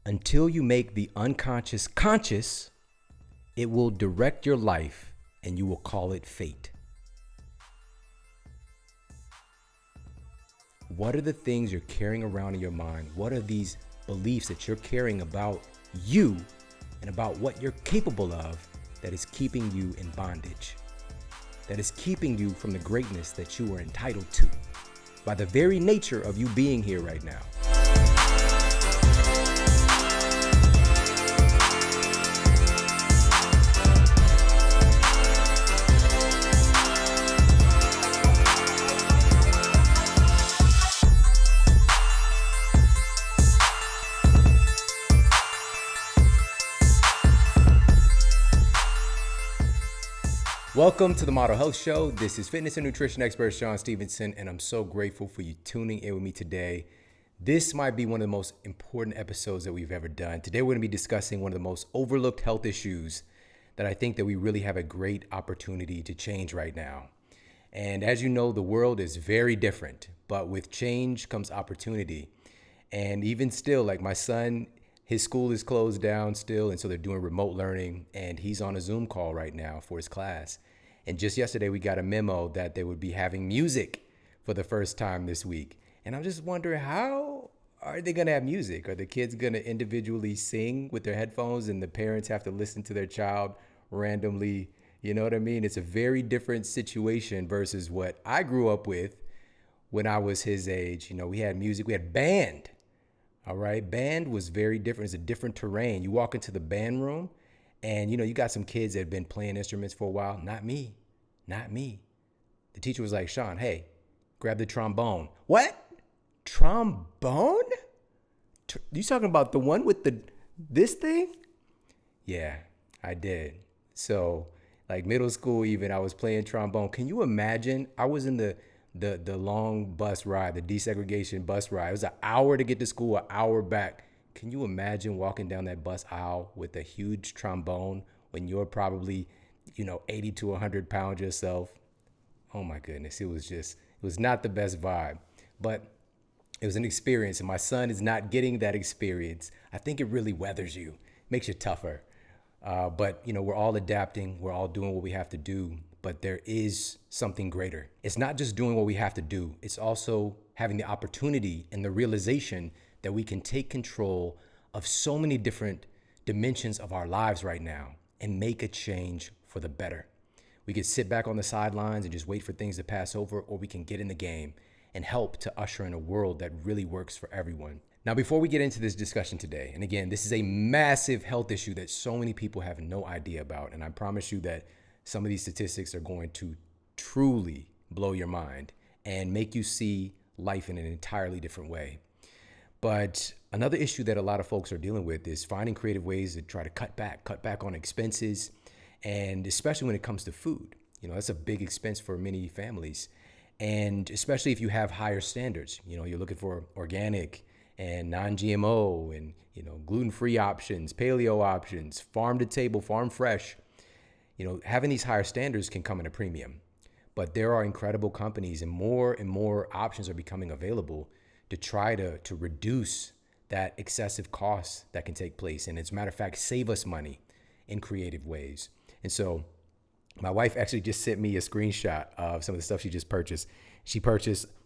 Until you make the unconscious conscious, it will direct your life and you will call it fate. What are the things you're carrying around in your mind? What are these beliefs that you're carrying about you and about what you're capable of that is keeping you in bondage? That is keeping you from the greatness that you are entitled to by the very nature of you being here right now. Welcome to the Model Health Show. This is fitness and nutrition expert Shawn Stevenson, and I'm so grateful for you tuning in with me today. This might be one of the most important episodes that we've ever done. Today, we're going to be discussing one of the most overlooked health issues that I think that we really have a great opportunity to change right now. And as you know, the world is very different, but with change comes opportunity. And even still, like my son, his school is closed down still, and so they're doing remote learning, and he's on a Zoom call right now for his class. And just yesterday, we got a memo that they would be having music for the first time this week. And I'm just wondering, how are they going to have music? Are the kids going to individually sing with their headphones and the parents have to listen to their child randomly? You know what I mean? It's a very different situation versus what I grew up with when I was his age. You know, we had music, we had band. All right. Band was very different. It's a different terrain. You walk into the band room and, you know, you got some kids that have been playing instruments for a while. Not me. The teacher was like, Shawn, hey, grab the trombone. What? Trombone? You talking about the one with this thing? Yeah, I did. So like middle school, even I was playing trombone. Can you imagine? I was in the long bus ride, the desegregation bus ride. It was an hour to get to school, an hour back. Can you imagine walking down that bus aisle with a huge trombone when you're probably, 80 to 100 pounds yourself? Oh my goodness. It was not the best vibe, but it was an experience. And my son is not getting that experience. I think it really weathers you, makes you tougher. But we're all adapting. We're all doing what we have to do. But there is something greater. It's not just doing what we have to do. It's also having the opportunity and the realization that we can take control of so many different dimensions of our lives right now and make a change for the better. We could sit back on the sidelines and just wait for things to pass over, or we can get in the game and help to usher in a world that really works for everyone. Now, before we get into this discussion today, and again, this is a massive health issue that so many people have no idea about, and I promise you that some of these statistics are going to truly blow your mind and make you see life in an entirely different way. But another issue that a lot of folks are dealing with is finding creative ways to try to cut back on expenses, and especially when it comes to food. That's a big expense for many families. And especially if you have higher standards, you're looking for organic and non-GMO and, gluten-free options, paleo options, farm to table, farm fresh. Having these higher standards can come at a premium, but there are incredible companies and more options are becoming available to try to reduce that excessive cost that can take place. And as a matter of fact, save us money in creative ways. And so my wife actually just sent me a screenshot of some of the stuff she just purchased.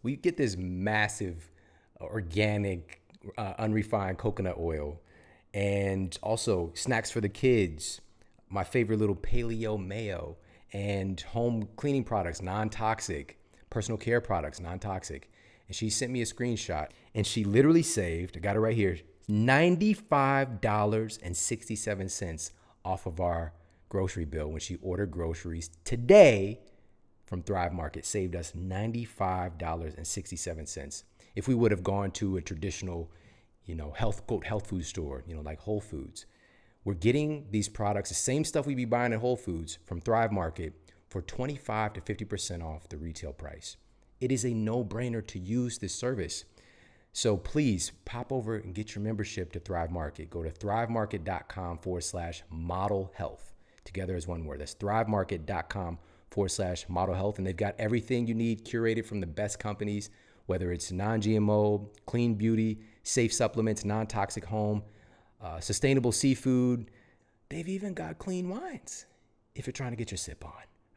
We get this massive organic, unrefined coconut oil, and also snacks for the kids, my favorite little paleo mayo, and home cleaning products, non-toxic, personal care products, non-toxic. And she sent me a screenshot, and she literally saved, I got it right here, $95.67 off of our grocery bill when she ordered groceries today from Thrive Market. Saved us $95.67. If we would have gone to a traditional, health food store, like Whole Foods, we're getting these products, the same stuff we'd be buying at Whole Foods from Thrive Market, for 25 to 50% off the retail price. It is a no-brainer to use this service. So please pop over and get your membership to Thrive Market. Go to thrivemarket.com/model health. Together as one word. That's thrivemarket.com/model health. And they've got everything you need curated from the best companies, whether it's non-GMO, clean beauty, safe supplements, non-toxic home, sustainable seafood. They've even got clean wines if you're trying to get your sip on.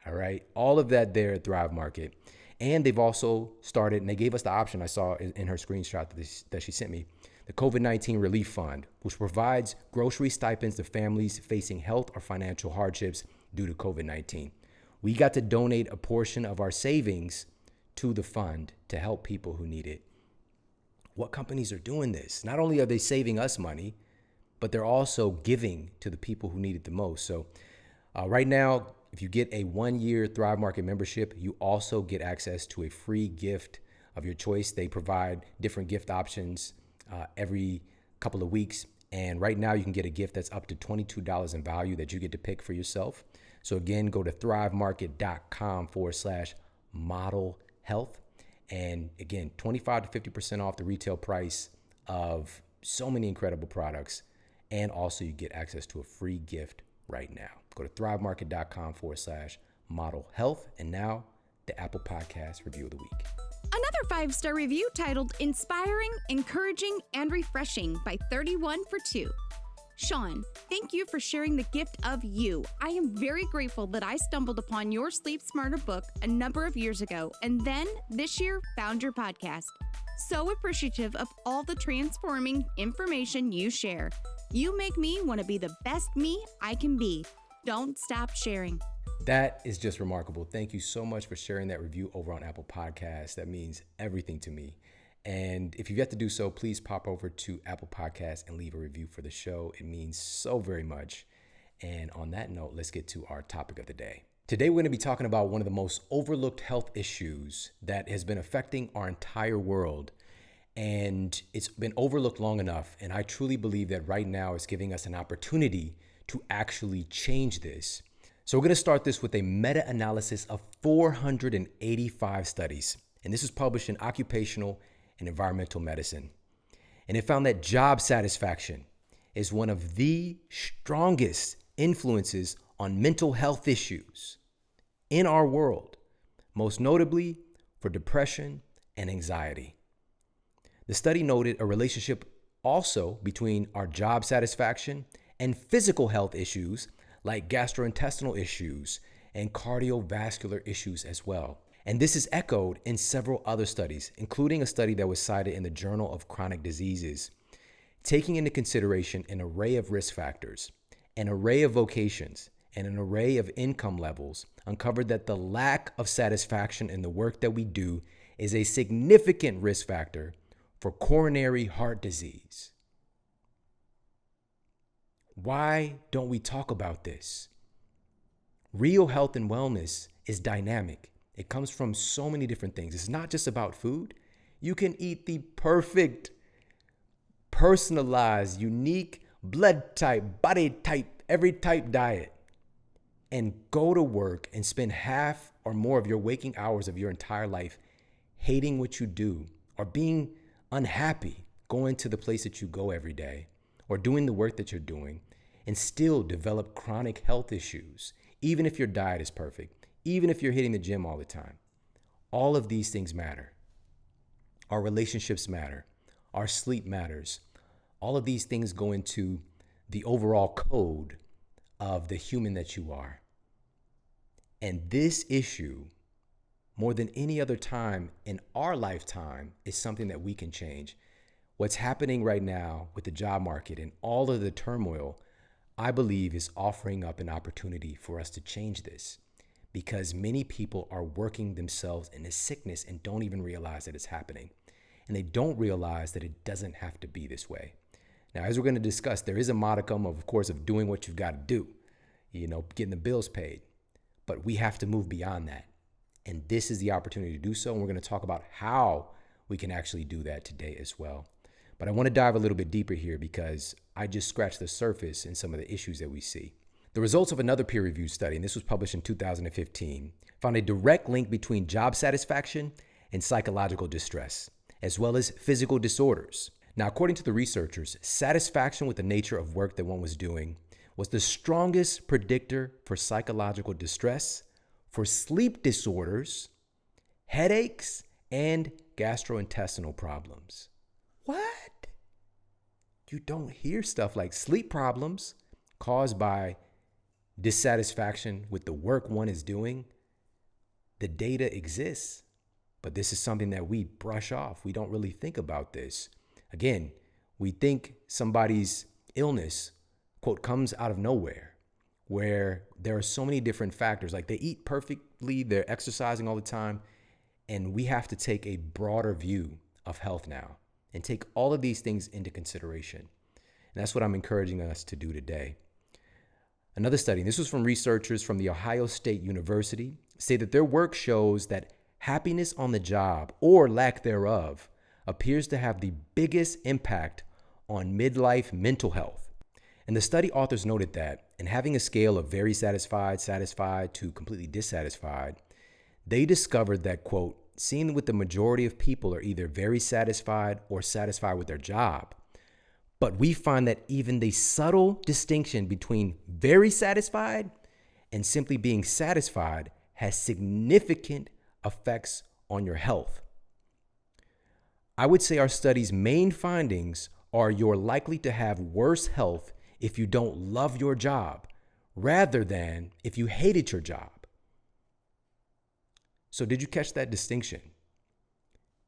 All right. All of that there at Thrive Market. And they've also started, and they gave us the option I saw in her screenshot that she sent me, the COVID-19 Relief Fund, which provides grocery stipends to families facing health or financial hardships due to COVID-19. We got to donate a portion of our savings to the fund to help people who need it. What companies are doing this? Not only are they saving us money, but they're also giving to the people who need it the most. So right now, if you get a 1-year Thrive Market membership, you also get access to a free gift of your choice. They provide different gift options every couple of weeks. And right now you can get a gift that's up to $22 in value that you get to pick for yourself. So again, go to thrivemarket.com/model health. And again, 25 to 50% off the retail price of so many incredible products. And also you get access to a free gift right now. Go to thrivemarket.com/model health. And now the Apple Podcast review of the week. Another 5-star review titled Inspiring, Encouraging, and Refreshing by 31 for 2. Shawn, thank you for sharing the gift of you. I am very grateful that I stumbled upon your Sleep Smarter book a number of years ago, and then this year found your podcast. So appreciative of all the transforming information you share. You make me want to be the best me I can be. Don't stop sharing. That is just remarkable. Thank you so much for sharing that review over on Apple Podcasts. That means everything to me. And if you've yet to do so, please pop over to Apple Podcasts and leave a review for the show. It means so very much. And on that note, let's get to our topic of the day. Today, we're going to be talking about one of the most overlooked health issues that has been affecting our entire world. And it's been overlooked long enough. And I truly believe that right now it's giving us an opportunity to actually change this. So we're going to start this with a meta-analysis of 485 studies. And this was published in Occupational and Environmental Medicine. And it found that job satisfaction is one of the strongest influences on mental health issues in our world, most notably for depression and anxiety. The study noted a relationship also between our job satisfaction and physical health issues like gastrointestinal issues and cardiovascular issues as well. And this is echoed in several other studies, including a study that was cited in the Journal of Chronic Diseases, taking into consideration an array of risk factors, an array of vocations, and an array of income levels, uncovered that the lack of satisfaction in the work that we do is a significant risk factor for coronary heart disease. Why don't we talk about this? Real health and wellness is dynamic. It comes from so many different things. It's not just about food. You can eat the perfect, personalized, unique blood type, body type, every type diet, and go to work and spend half or more of your waking hours of your entire life hating what you do or being unhappy going to the place that you go every day or doing the work that you're doing, and still develop chronic health issues, even if your diet is perfect, even if you're hitting the gym all the time. All of these things matter. Our relationships matter. Our sleep matters. All of these things go into the overall code of the human that you are. And this issue, more than any other time in our lifetime, is something that we can change. What's happening right now with the job market and all of the turmoil, I believe, is offering up an opportunity for us to change this, because many people are working themselves into sickness and don't even realize that it's happening. And they don't realize that it doesn't have to be this way. Now, as we're going to discuss, there is a modicum of course, of doing what you've got to do, getting the bills paid. But we have to move beyond that. And this is the opportunity to do so. And we're going to talk about how we can actually do that today as well. But I want to dive a little bit deeper here because I just scratched the surface in some of the issues that we see. The results of another peer-reviewed study, and this was published in 2015, found a direct link between job satisfaction and psychological distress, as well as physical disorders. Now, according to the researchers, satisfaction with the nature of work that one was doing was the strongest predictor for psychological distress, for sleep disorders, headaches, and gastrointestinal problems. What? you don't hear stuff like sleep problems caused by dissatisfaction with the work one is doing. The data exists, but this is something that we brush off. We don't really think about this. Again, we think somebody's illness, quote, comes out of nowhere, where there are so many different factors. Like they eat perfectly, they're exercising all the time, and we have to take a broader view of health now and take all of these things into consideration. And that's what I'm encouraging us to do today. Another study, and this was from researchers from the Ohio State University, say that their work shows that happiness on the job, or lack thereof, appears to have the biggest impact on midlife mental health. And the study authors noted that in having a scale of very satisfied, satisfied to completely dissatisfied, they discovered that, quote, seeing with the majority of people are either very satisfied or satisfied with their job. But we find that even the subtle distinction between very satisfied and simply being satisfied has significant effects on your health. I would say our study's main findings are you're likely to have worse health if you don't love your job rather than if you hated your job. So did you catch that distinction?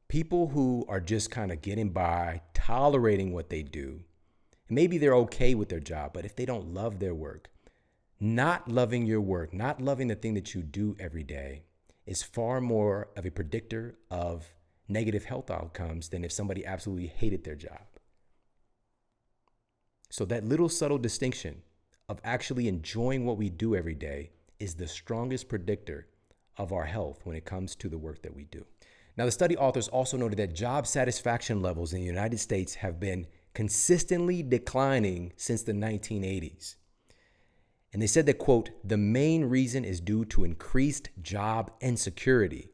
People who are just kind of getting by, tolerating what they do, maybe they're okay with their job, but if they don't love their work, not loving your work, not loving the thing that you do every day is far more of a predictor of negative health outcomes than if somebody absolutely hated their job. So that little subtle distinction of actually enjoying what we do every day is the strongest predictor of our health when it comes to the work that we do. Now, the study authors also noted that job satisfaction levels in the United States have been consistently declining since the 1980s. And they said that, quote, the main reason is due to increased job insecurity.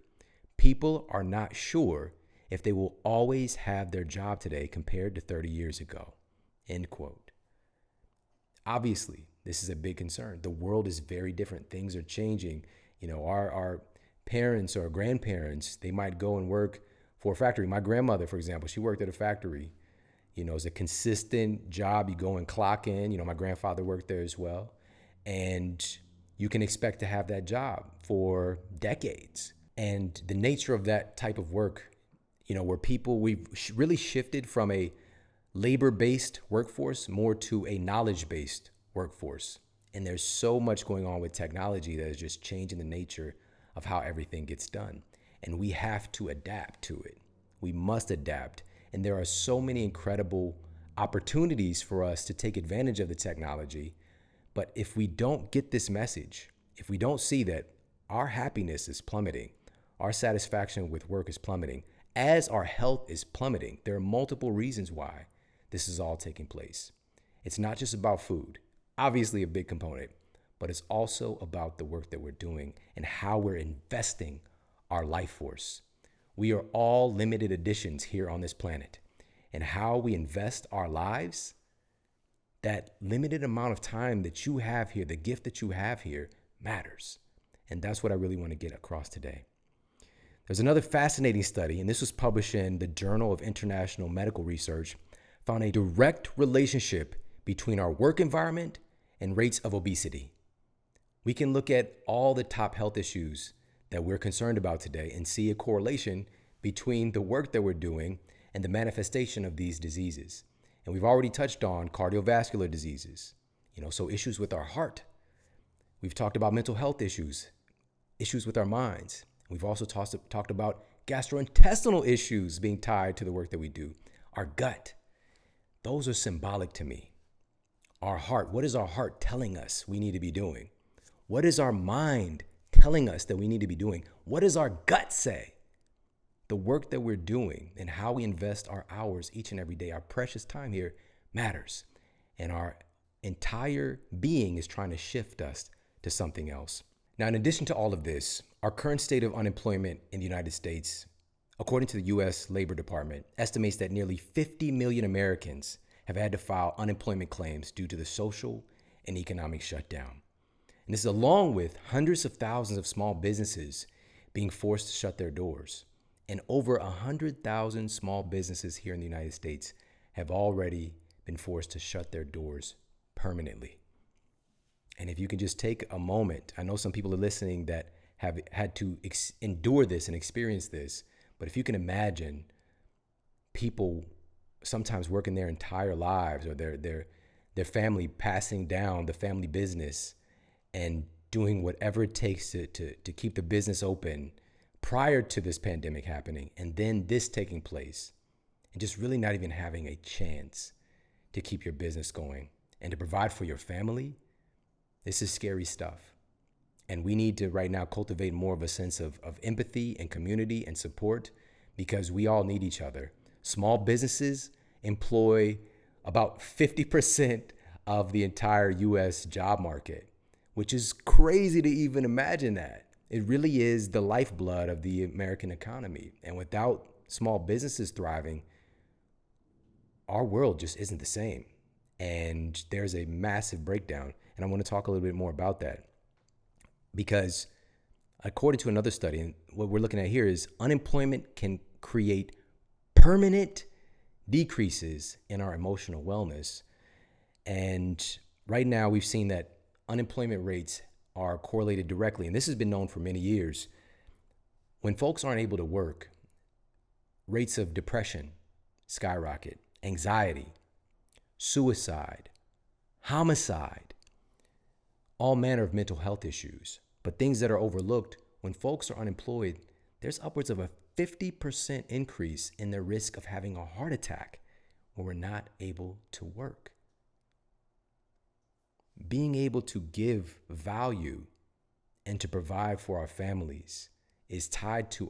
People are not sure if they will always have their job today compared to 30 years ago, end quote. Obviously, this is a big concern. The world is very different. Things are changing. You know, our parents or grandparents, they might go and work for a factory. My grandmother, for example, she worked at a factory. You know, it's a consistent job. You go and clock in. You know, my grandfather worked there as well. And you can expect to have that job for decades. And the nature of that type of work, you know, where we've really shifted from a labor-based workforce more to a knowledge-based workforce. And there's so much going on with technology that is just changing the nature of how everything gets done. And we have to adapt to it. We must adapt. And there are so many incredible opportunities for us to take advantage of the technology. But if we don't get this message, if we don't see that our happiness is plummeting, our satisfaction with work is plummeting, as our health is plummeting, there are multiple reasons why this is all taking place. It's not just about food, obviously a big component, but it's also about the work that we're doing and how we're investing our life force. We are all limited editions here on this planet, and how we invest our lives, that limited amount of time that you have here, the gift that you have here matters. And that's what I really want to get across today. There's another fascinating study, and this was published in the Journal of International Medical Research, found a direct relationship between our work environment and rates of obesity. We can look at all the top health issues that we're concerned about today and see a correlation between the work that we're doing and the manifestation of these diseases. And we've already touched on cardiovascular diseases, so issues with our heart. We've talked about mental health issues with our minds. We've also talked about gastrointestinal issues being tied to the work that we do. Our gut, those are symbolic to me. Our heart, what is our heart telling us we need to be doing? What is our mind telling us that we need to be doing? What does our gut say? The work that we're doing and how we invest our hours each and every day, our precious time here matters. And our entire being is trying to shift us to something else. Now, in addition to all of this, our current state of unemployment in the United States, according to the U.S. Labor Department, estimates that nearly 50 million Americans have had to file unemployment claims due to the social and economic shutdown. And this is along with hundreds of thousands of small businesses being forced to shut their doors. And over 100,000 small businesses here in the United States have already been forced to shut their doors permanently. And if you can just take a moment, I know some people are listening that have had to endure this and experience this, but if you can imagine people sometimes working their entire lives, or their family passing down the family business and doing whatever it takes to keep the business open prior to this pandemic happening, and then this taking place, and just really not even having a chance to keep your business going and to provide for your family. This is scary stuff. And we need to right now cultivate more of a sense of empathy and community and support, because we all need each other. Small businesses employ about 50% of the entire US job market, which is crazy to even imagine that. It really is the lifeblood of the American economy. And without small businesses thriving, our world just isn't the same. And there's a massive breakdown. And I want to talk a little bit more about that, because according to another study, and what we're looking at here is unemployment can create permanent decreases in our emotional wellness. And right now we've seen that unemployment rates are correlated directly, and this has been known for many years. When folks aren't able to work, rates of depression skyrocket, anxiety, suicide, homicide, all manner of mental health issues. But things that are overlooked: when folks are unemployed, there's upwards of a 50% increase in the risk of having a heart attack when we're not able to work. Being able to give value and to provide for our families is tied to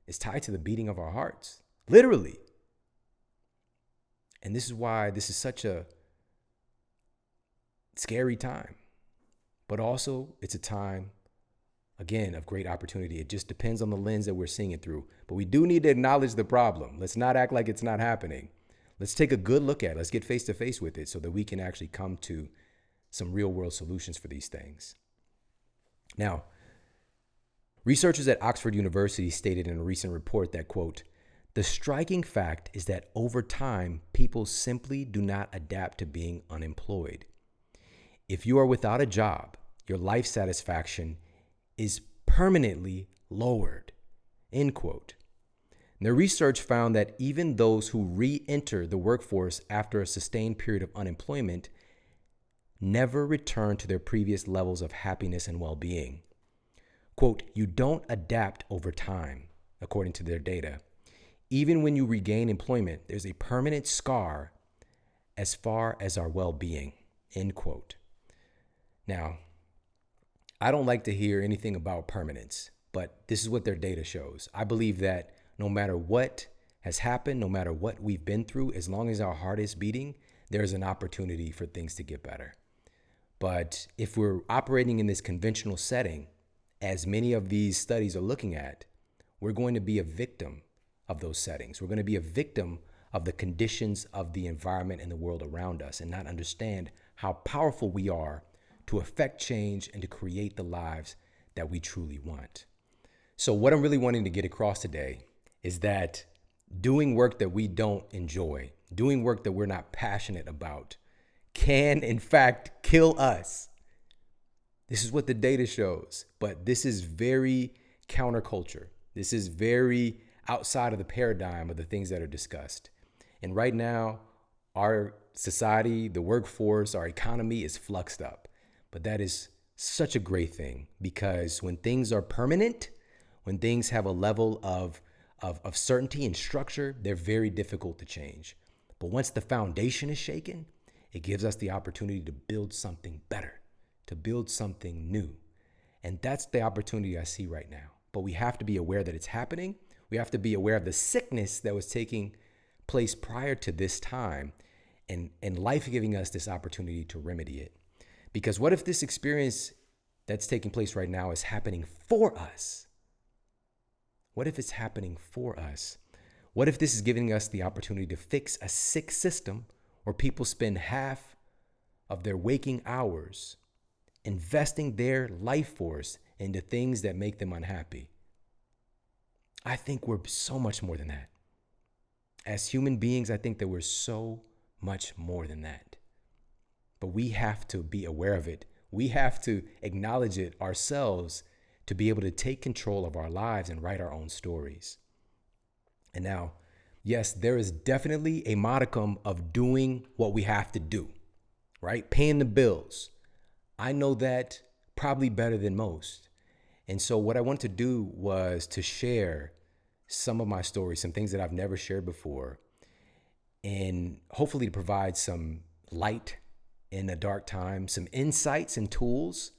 the beating of our hearts, literally. And this is why this is such a scary time. But also, it's a time, again, of great opportunity. It just depends on the lens that we're seeing it through. But we do need to acknowledge the problem. Let's not act like it's not happening. Let's take a good look at it. Let's get face to face with it so that we can actually come to some real world solutions for these things. Now, researchers at Oxford University stated in a recent report that, quote, "The striking fact is that over time, people simply do not adapt to being unemployed. If you are without a job, your life satisfaction is permanently lowered," end quote. And the research found that even those who re-enter the workforce after a sustained period of unemployment never return to their previous levels of happiness and well-being. Quote, "You don't adapt over time," according to their data. "Even when you regain employment, there's a permanent scar as far as our well-being," end quote. Now, I don't like to hear anything about permanence, but this is what their data shows. I believe that no matter what has happened, no matter what we've been through, as long as our heart is beating, there's an opportunity for things to get better. But if we're operating in this conventional setting, as many of these studies are looking at, we're going to be a victim of those settings. We're going to be a victim of the conditions of the environment and the world around us, and not understand how powerful we are to affect change and to create the lives that we truly want. So what I'm really wanting to get across today is that doing work that we don't enjoy, doing work that we're not passionate about, can in fact kill us. This is what the data shows, but this is very counterculture. This is very outside of the paradigm of the things that are discussed. And right now, our society, the workforce, our economy is fluxed up. But that is such a great thing, because when things are permanent, when things have a level of certainty and structure, they're very difficult to change. But once the foundation is shaken, it gives us the opportunity to build something better, to build something new. And that's the opportunity I see right now. But we have to be aware that it's happening. We have to be aware of the sickness that was taking place prior to this time, and life giving us this opportunity to remedy it. Because what if this experience that's taking place right now is happening for us? What if it's happening for us? What if this is giving us the opportunity to fix a sick system where people spend half of their waking hours investing their life force into things that make them unhappy? I think we're so much more than that. As human beings, I think that we're so much more than that. But we have to be aware of it. We have to acknowledge it ourselves to be able to take control of our lives and write our own stories. And now, yes, there is definitely a modicum of doing what we have to do, right? Paying the bills. I know that probably better than most. And so what I wanted to do was to share some of my stories, some things that I've never shared before, and hopefully to provide some light in a dark time, some insights and tools,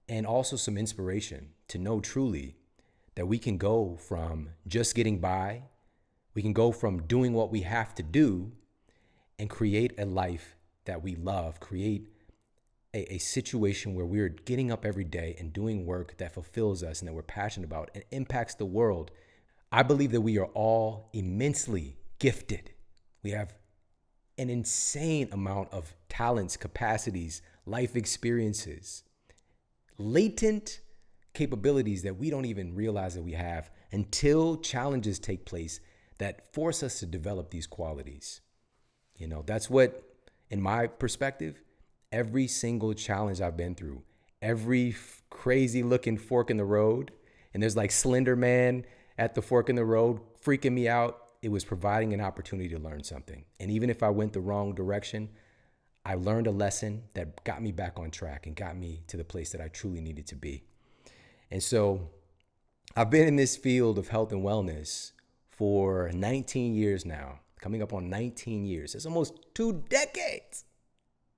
and also some inspiration to know truly that we can go from just getting by, we can go from doing what we have to do and create a life that we love, create a situation where we're getting up every day and doing work that fulfills us and that we're passionate about and impacts the world. I believe that we are all immensely gifted. We have an insane amount of talents, capacities, life experiences, latent capabilities that we don't even realize that we have until challenges take place that force us to develop these qualities. That's what, in my perspective, every single challenge I've been through, every crazy looking fork in the road, and there's like Slender Man at the fork in the road freaking me out, it was providing an opportunity to learn something. And even if I went the wrong direction, I learned a lesson that got me back on track and got me to the place that I truly needed to be. And so I've been in this field of health and wellness for 19 years now, coming up on 19 years. It's almost 2 decades.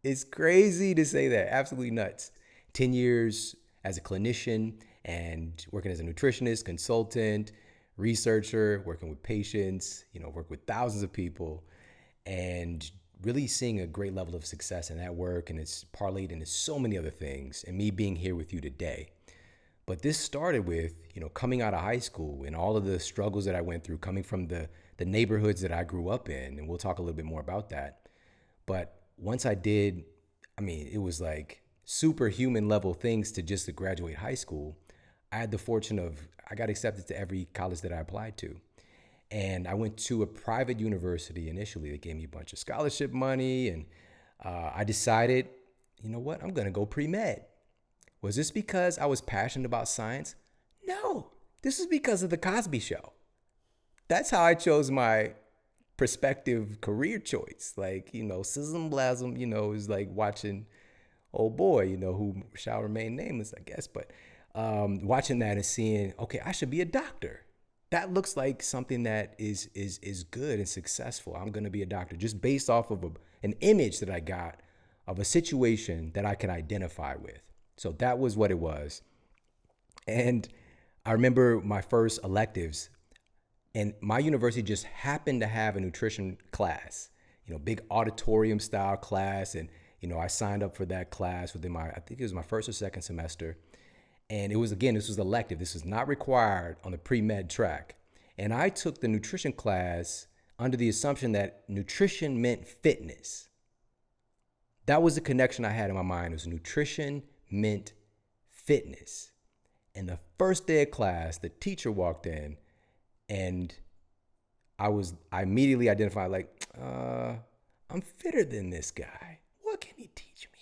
It's crazy to say that, absolutely nuts. 10 years as a clinician and working as a nutritionist, consultant, researcher, working with patients, work with thousands of people, and really seeing a great level of success in that work. And it's parlayed into so many other things, and me being here with you today. But this started with, coming out of high school and all of the struggles that I went through, coming from the neighborhoods that I grew up in. And we'll talk a little bit more about that. But once I did, it was like superhuman level things to just to graduate high school. I had the fortune of, I got accepted to every college that I applied to. And I went to a private university initially that gave me a bunch of scholarship money. And I decided, you know what, I'm going to go pre-med. Was this because I was passionate about science? No, this is because of the Cosby Show. That's how I chose my prospective career choice. Like, Sism Blasm, is like watching old boy, who shall remain nameless, I guess. But watching that and seeing, okay, I should be a doctor. That looks like something that is good and successful. I'm going to be a doctor just based off of an image that I got of a situation that I can identify with. So that was what it was. And I remember my first electives, and my university just happened to have a nutrition class, big auditorium style class. And, I signed up for that class within I think it was my first or second semester. And it was, again, this was elective. This was not required on the pre-med track. And I took the nutrition class under the assumption that nutrition meant fitness. That was the connection I had in my mind, was nutrition meant fitness. And the first day of class, the teacher walked in, and I immediately identified, like, I'm fitter than this guy. What can he teach me?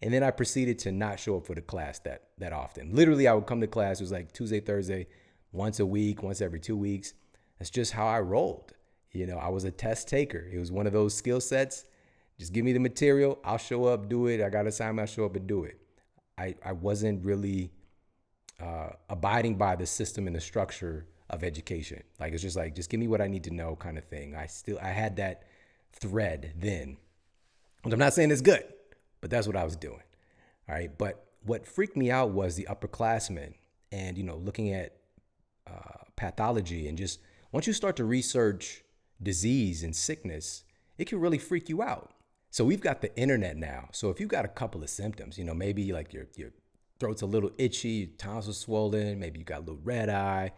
And then I proceeded to not show up for the class that often. Literally, I would come to class. It was like Tuesday, Thursday, once a week, once every 2 weeks. That's just how I rolled. I was a test taker. It was one of those skill sets. Just give me the material. I'll show up, do it. I got an assignment. I'll show up and do it. I wasn't really abiding by the system and the structure of education. Like, it's just like, just give me what I need to know kind of thing. I had that thread then. I'm not saying it's good, but that's what I was doing. All right. But what freaked me out was the upperclassmen and, looking at pathology, and just once you start to research disease and sickness, it can really freak you out. So we've got the internet now. So if you've got a couple of symptoms, maybe like your throat's a little itchy, your tonsils swollen, maybe you got a little red eye,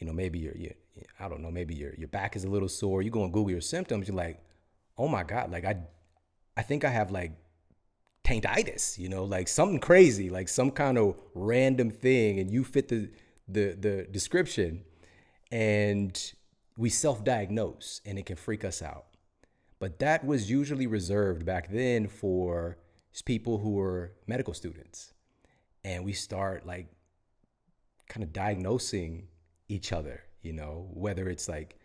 maybe I don't know, maybe your back is a little sore. You go and Google your symptoms, you're like, oh my God, like I think I have like tankitis, like something crazy, like some kind of random thing, and you fit the description, and we self-diagnose, and it can freak us out. But that was usually reserved back then for people who were medical students. And we start like kind of diagnosing each other, whether it's like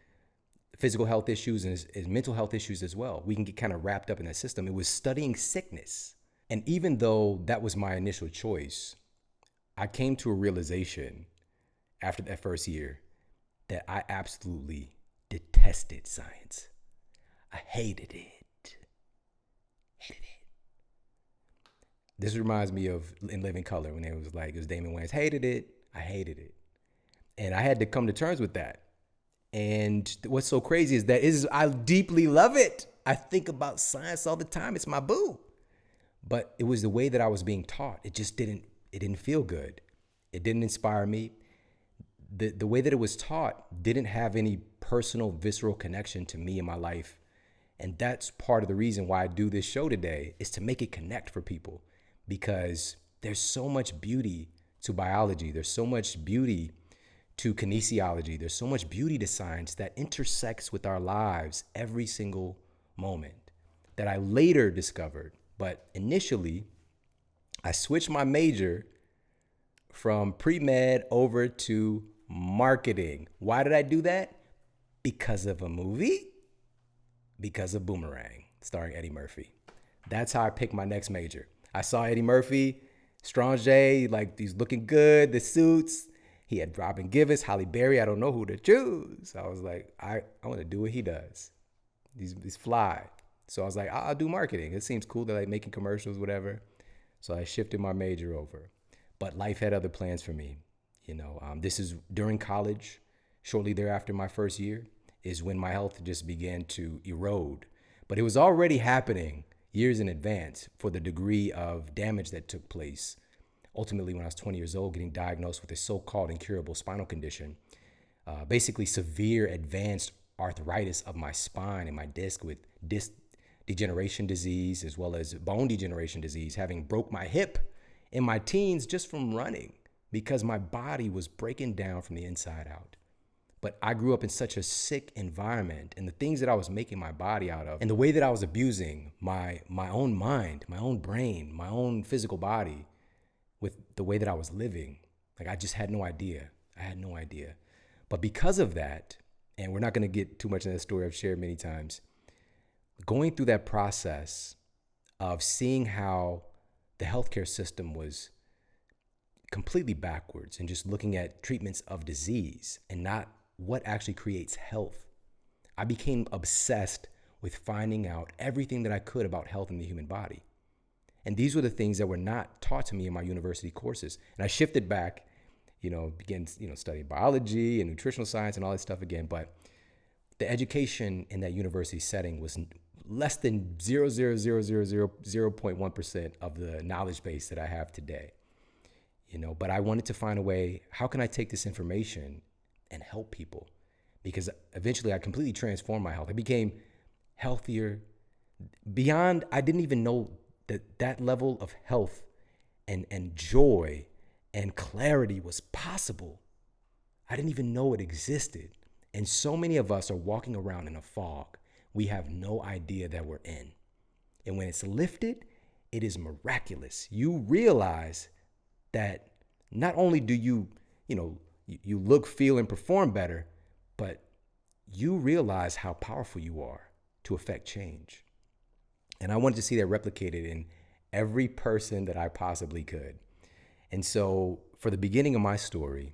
physical health issues and mental health issues as well. We can get kind of wrapped up in that system. It was studying sickness. And even though that was my initial choice, I came to a realization after that first year that I absolutely detested science. I hated it. Hated it. This reminds me of In Living Color when it was Damon Wayans. Hated it. I hated it. And I had to come to terms with that. And what's so crazy is that I deeply love it. I think about science all the time. It's my boo. But it was the way that I was being taught. It just didn't feel good. It didn't inspire me. The way that it was taught didn't have any personal, visceral connection to me in my life. And that's part of the reason why I do this show today, is to make it connect for people, because there's so much beauty to biology. There's so much beauty to kinesiology. There's so much beauty to science that intersects with our lives every single moment that I later discovered. But initially, I switched my major from pre-med over to marketing. Why did I do that? Because of a movie? Because of Boomerang, starring Eddie Murphy. That's how I picked my next major. I saw Eddie Murphy, Strong J, like he's looking good, the suits. He had Robin Givens, Halle Berry. I don't know who to choose. I was like, I want to do what he does. He's fly. So I was like, I'll do marketing. It seems cool. They're like making commercials, whatever. So I shifted my major over. But life had other plans for me. This is during college. Shortly thereafter, my first year is when my health just began to erode. But it was already happening years in advance for the degree of damage that took place. Ultimately, when I was 20 years old, getting diagnosed with a so-called incurable spinal condition, basically severe advanced arthritis of my spine and my disc, with disc degeneration disease as well as bone degeneration disease, having broke my hip in my teens just from running because my body was breaking down from the inside out. But I grew up in such a sick environment, and the things that I was making my body out of and the way that I was abusing my own mind, my own brain, my own physical body with the way that I was living, like I just had no idea. I had no idea. But because of that, and we're not going to get too much in that story I've shared many times, going through that process of seeing how the healthcare system was completely backwards and just looking at treatments of disease and not what actually creates health, I became obsessed with finding out everything that I could about health in the human body. And these were the things that were not taught to me in my university courses. And I shifted back, began, studying biology and nutritional science and all that stuff again. But the education in that university setting was less than 0.1% of the knowledge base that I have today. But I wanted to find a way, how can I take this information and help people? Because eventually I completely transformed my health. I became healthier beyond, I didn't even know that level of health and joy and clarity was possible. I didn't even know it existed. And so many of us are walking around in a fog we have no idea that we're in. And when it's lifted, it is miraculous. You realize that not only do you look, feel, and perform better, but you realize how powerful you are to affect change. And I wanted to see that replicated in every person that I possibly could. And so for the beginning of my story,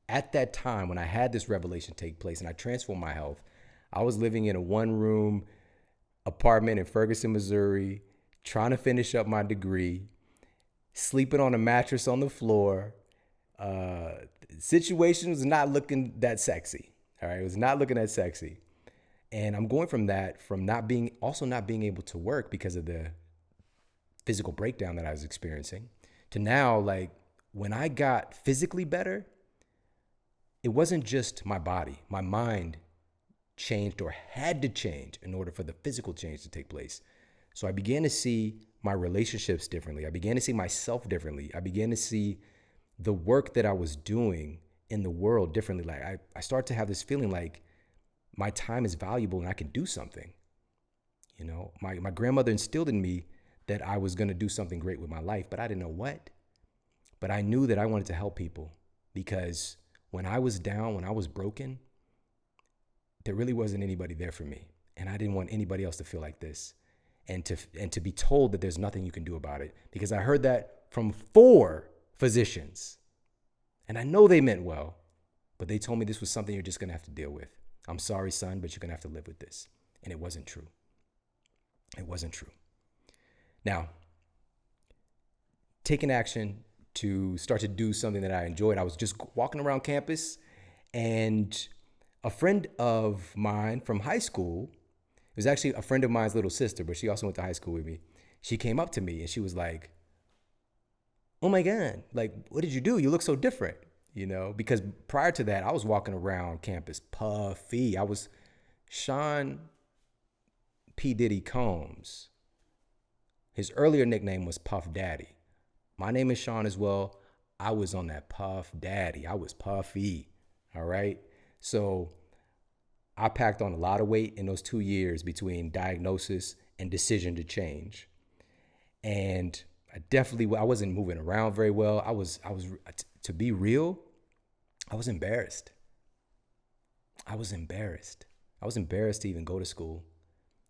at that time when I had this revelation take place and I transformed my health, I was living in a one-room apartment in Ferguson, Missouri, trying to finish up my degree, sleeping on a mattress on the floor. Situation was not looking that sexy. All right, it was not looking that sexy. And I'm going from not being able to work because of the physical breakdown that I was experiencing, to now, like, when I got physically better, it wasn't just my body. My mind changed, or had to change, in order for the physical change to take place. So I began to see my relationships differently. I began to see myself differently. I began to see the work that I was doing in the world differently. Like I started to have this feeling like my time is valuable and I can do something. My grandmother instilled in me that I was going to do something great with my life, but I didn't know what. But I knew that I wanted to help people because when I was down, when I was broken, there really wasn't anybody there for me. And I didn't want anybody else to feel like this and to be told that there's nothing you can do about it, because I heard that from 4 physicians. And I know they meant well, but they told me this was something you're just going to have to deal with. I'm sorry, son, but you're going to have to live with this. And it wasn't true. It wasn't true. Now, taking action to start to do something that I enjoyed. I was just walking around campus, and a friend of mine from high school, it was actually a friend of mine's little sister, but she also went to high school with me. She came up to me and she was like, "Oh my God, like, what did you do? You look so different." Because prior to that, I was walking around campus puffy. I was Sean P. Diddy Combs. His earlier nickname was Puff Daddy. My name is Sean as well. I was on that Puff Daddy. I was puffy. All right. So I packed on a lot of weight in those 2 years between diagnosis and decision to change. And I wasn't moving around very well. To be real, I was embarrassed. I was embarrassed to even go to school.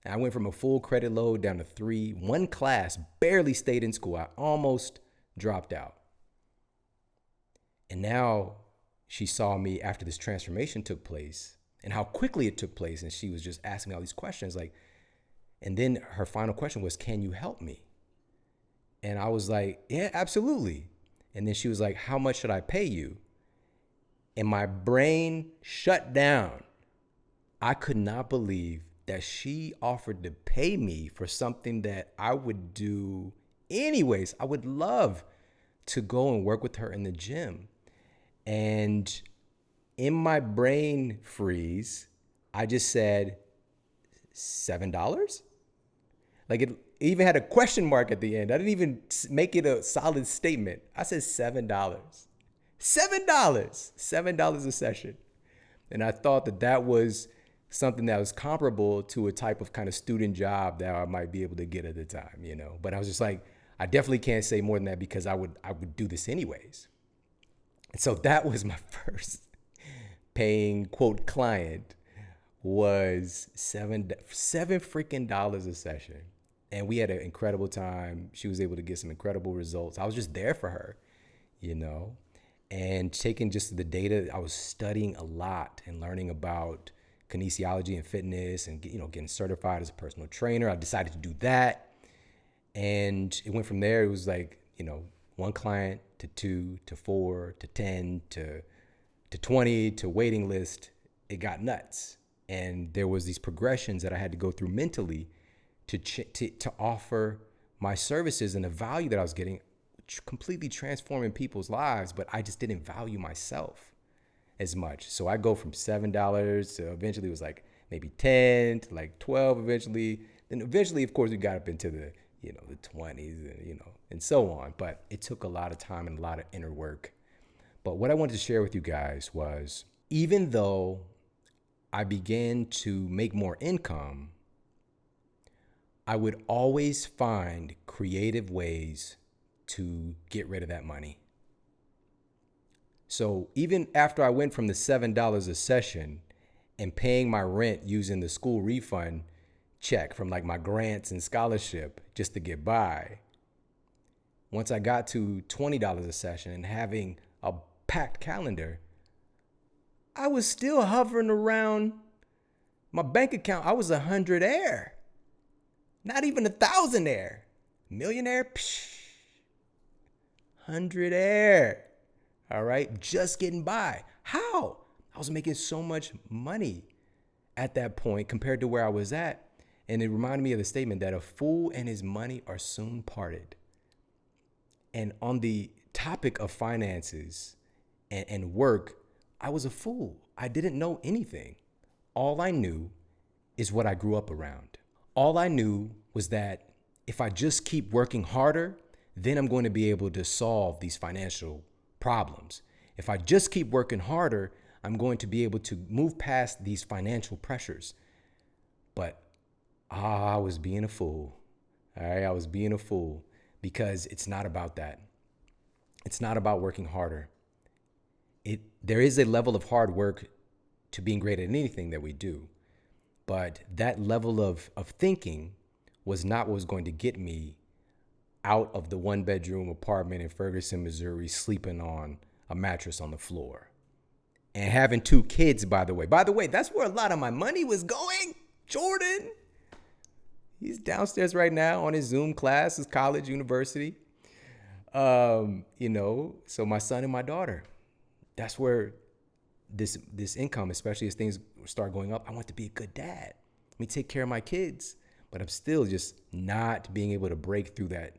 And I went from a full credit load down to 3. One class, barely stayed in school. I almost dropped out. And now she saw me after this transformation took place and how quickly it took place. And she was just asking me all these questions. And then her final question was, "Can you help me?" And I was like, "Yeah, absolutely." And then she was like, "How much should I pay you?" And my brain shut down. I could not believe that she offered to pay me for something that I would do anyways. I would love to go and work with her in the gym. And in my brain freeze, I just said, $7? Like, it even had a question mark at the end. I didn't even make it a solid statement. I said $7. $7 a session. And I thought that was something that was comparable to a type of kind of student job that I might be able to get at the time, But I was just like, I definitely can't say more than that because I would do this anyways. And so that was my first paying, quote, client, was $7 freaking dollars a session. And we had an incredible time. She was able to get some incredible results. I was just there for her, and taking just the data. I was studying a lot and learning about kinesiology and fitness and, getting certified as a personal trainer. I decided to do that. And it went from there. It was like, 1 client to 2 to 4 to 10 to 20 to waiting list. It got nuts. And there was these progressions that I had to go through mentally to offer my services and the value that I was getting, completely transforming people's lives. But I just didn't value myself as much. So I go from $7 to eventually it was like maybe 10 to like 12 eventually. Then eventually, of course, we got up into the, the 20s and, and so on. But it took a lot of time and a lot of inner work. But what I wanted to share with you guys was, even though I began to make more income, I would always find creative ways to get rid of that money. So even after I went from the $7 a session and paying my rent using the school refund check from like my grants and scholarship just to get by, once I got to $20 a session and having a packed calendar, I was still hovering around my bank account. I was a hundredaire, not even a thousandaire. Millionaire, hundredaire. All right, just getting by. How? I was making so much money at that point compared to where I was at. And it reminded me of the statement that a fool and his money are soon parted. And on the topic of finances and work, I was a fool. I didn't know anything. All I knew is what I grew up around. All I knew was that if I just keep working harder, then I'm going to be able to solve these financial problems. If I just keep working harder, I'm going to be able to move past these financial pressures. But I was being a fool. All right. I was being a fool because it's not about that. It's not about working harder. There is a level of hard work to being great at anything that we do. But that level of thinking was not what was going to get me out of the 1-bedroom apartment in Ferguson, Missouri, sleeping on a mattress on the floor. And having 2 kids, by the way. By the way, that's where a lot of my money was going. Jordan, he's downstairs right now on his Zoom class, his college, university. So my son and my daughter, that's where this income, especially as things start going up, I want to be a good dad. Let me take care of my kids. But I'm still just not being able to break through that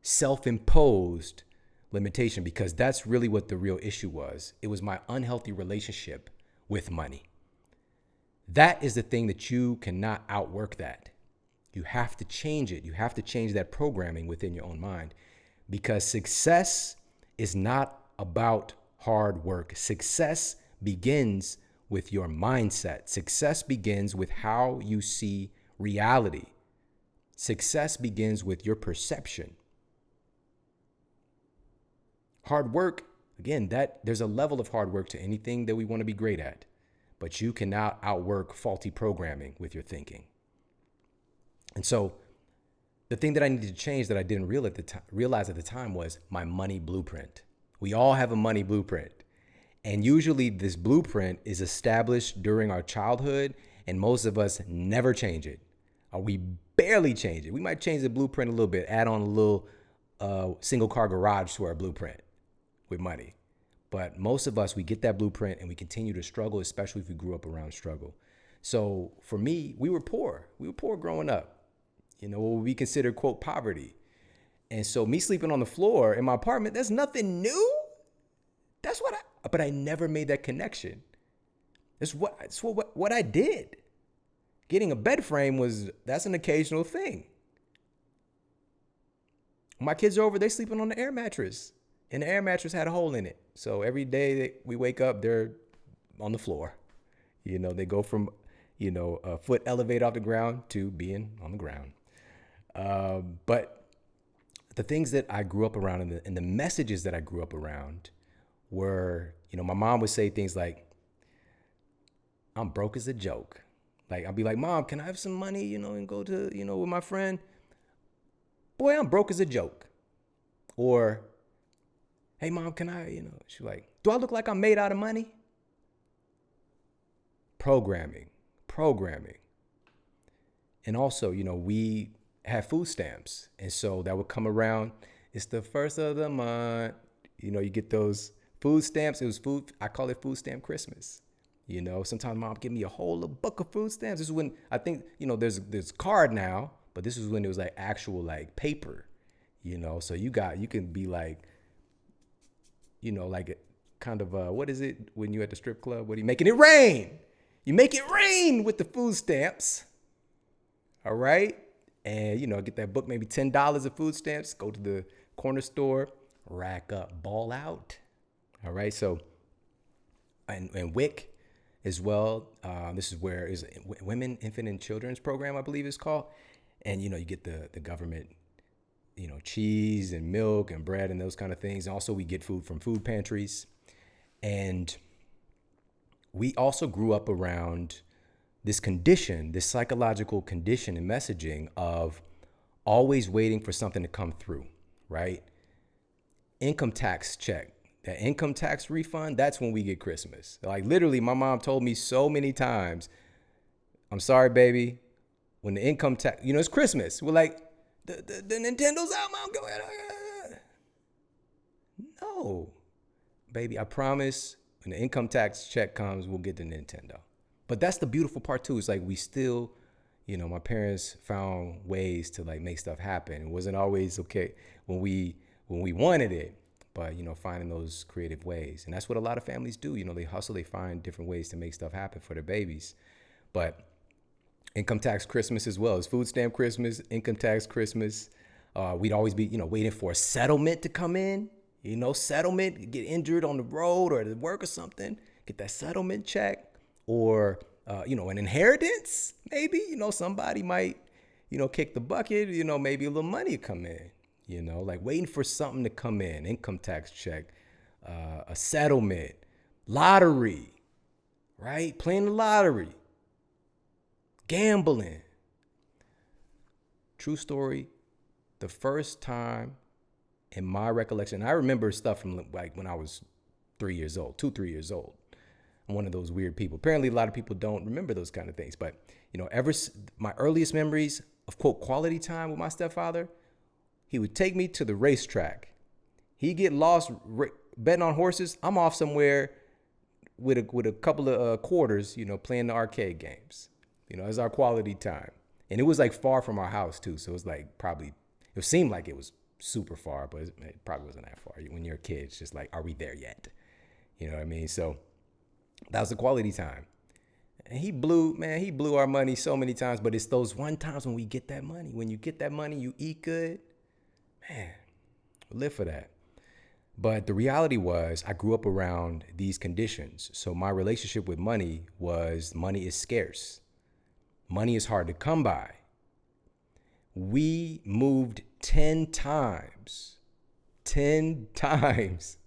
self-imposed limitation, because that's really what the real issue was. It was my unhealthy relationship with money. That is the thing that you cannot outwork that. You have to change it. You have to change that programming within your own mind, because success is not about hard work. Success begins with your mindset. Success begins with how you see reality. Success begins with your perception. Hard work, again, there's a level of hard work to anything that we want to be great at, but you cannot outwork faulty programming with your thinking. And so the thing that I needed to change that I didn't realize at the time was my money blueprint. We all have a money blueprint. And usually this blueprint is established during our childhood, and most of us never change it. Or we barely change it. We might change the blueprint a little bit, add on a little single car garage to our blueprint with money. But most of us, we get that blueprint and we continue to struggle, especially if we grew up around struggle. So for me, we were poor. We were poor growing up. What we consider, quote, poverty. And so me sleeping on the floor in my apartment, that's nothing new. But I never made that connection. That's what I did. Getting a bed frame that's an occasional thing. My kids are over, they're sleeping on the air mattress. And the air mattress had a hole in it. So every day we wake up, they're on the floor. They go from, a foot elevated off the ground to being on the ground. But the things that I grew up around and the messages that I grew up around were, my mom would say things like, I'm broke as a joke. Like, I'll be like, Mom, can I have some money, and go to, with my friend? Boy, I'm broke as a joke. Or, hey, Mom, can I, she's like, do I look like I'm made out of money? Programming. And also, we have food stamps. And so that would come around. It's the first of the month. You get those food stamps. I call it food stamp Christmas. Sometimes Mom give me a whole book of food stamps. This is when I think, there's card now, but this is when it was like actual like paper, so you can be like, like kind of, what is it when you at the strip club? What are you making it rain? You make it rain with the food stamps. All right. And, get that book, maybe $10 of food stamps, go to the corner store, rack up, ball out. All right. So, and WIC as well. This is where is Women, Infant, and Children's Program, I believe it's called. And, you get the government, cheese and milk and bread and those kind of things. And also we get food from food pantries. And we also grew up around this psychological condition and messaging of always waiting for something to come through, right? Income tax check. That income tax refund, that's when we get Christmas. Like literally, my mom told me so many times, I'm sorry, baby, when the income tax, it's Christmas. We're like, the Nintendo's out, Mom, go ahead. No, baby, I promise when the income tax check comes, we'll get the Nintendo. But that's the beautiful part too. It's like we still, my parents found ways to like make stuff happen. It wasn't always okay when we wanted it. But, finding those creative ways. And that's what a lot of families do. They hustle, they find different ways to make stuff happen for their babies. But income tax Christmas as well. It's food stamp Christmas, income tax Christmas. We'd always be, waiting for a settlement to come in. Settlement, get injured on the road or at work or something. Get that settlement check. Or an inheritance, maybe, somebody might, kick the bucket, maybe a little money come in, like waiting for something to come in, income tax check, a settlement, lottery, right? Playing the lottery, gambling. True story. The first time in my recollection, I remember stuff from like when I was 3 years old, 3 years old. I'm one of those weird people. Apparently, a lot of people don't remember those kind of things. But, my earliest memories of, quote, quality time with my stepfather, he would take me to the racetrack. He'd get lost betting on horses. I'm off somewhere with a couple of quarters, playing the arcade games. As our quality time. And it was like far from our house, too. So it was like it seemed like it was super far, but it probably wasn't that far. When you're a kid, it's just like, are we there yet? You know what I mean? So that was the quality time. And he blew our money so many times, but it's those one times when we get that money. When you get that money, you eat good. Man, live for that. But the reality was I grew up around these conditions. So my relationship with money was money is scarce. Money is hard to come by. We moved 10 times. 10 times.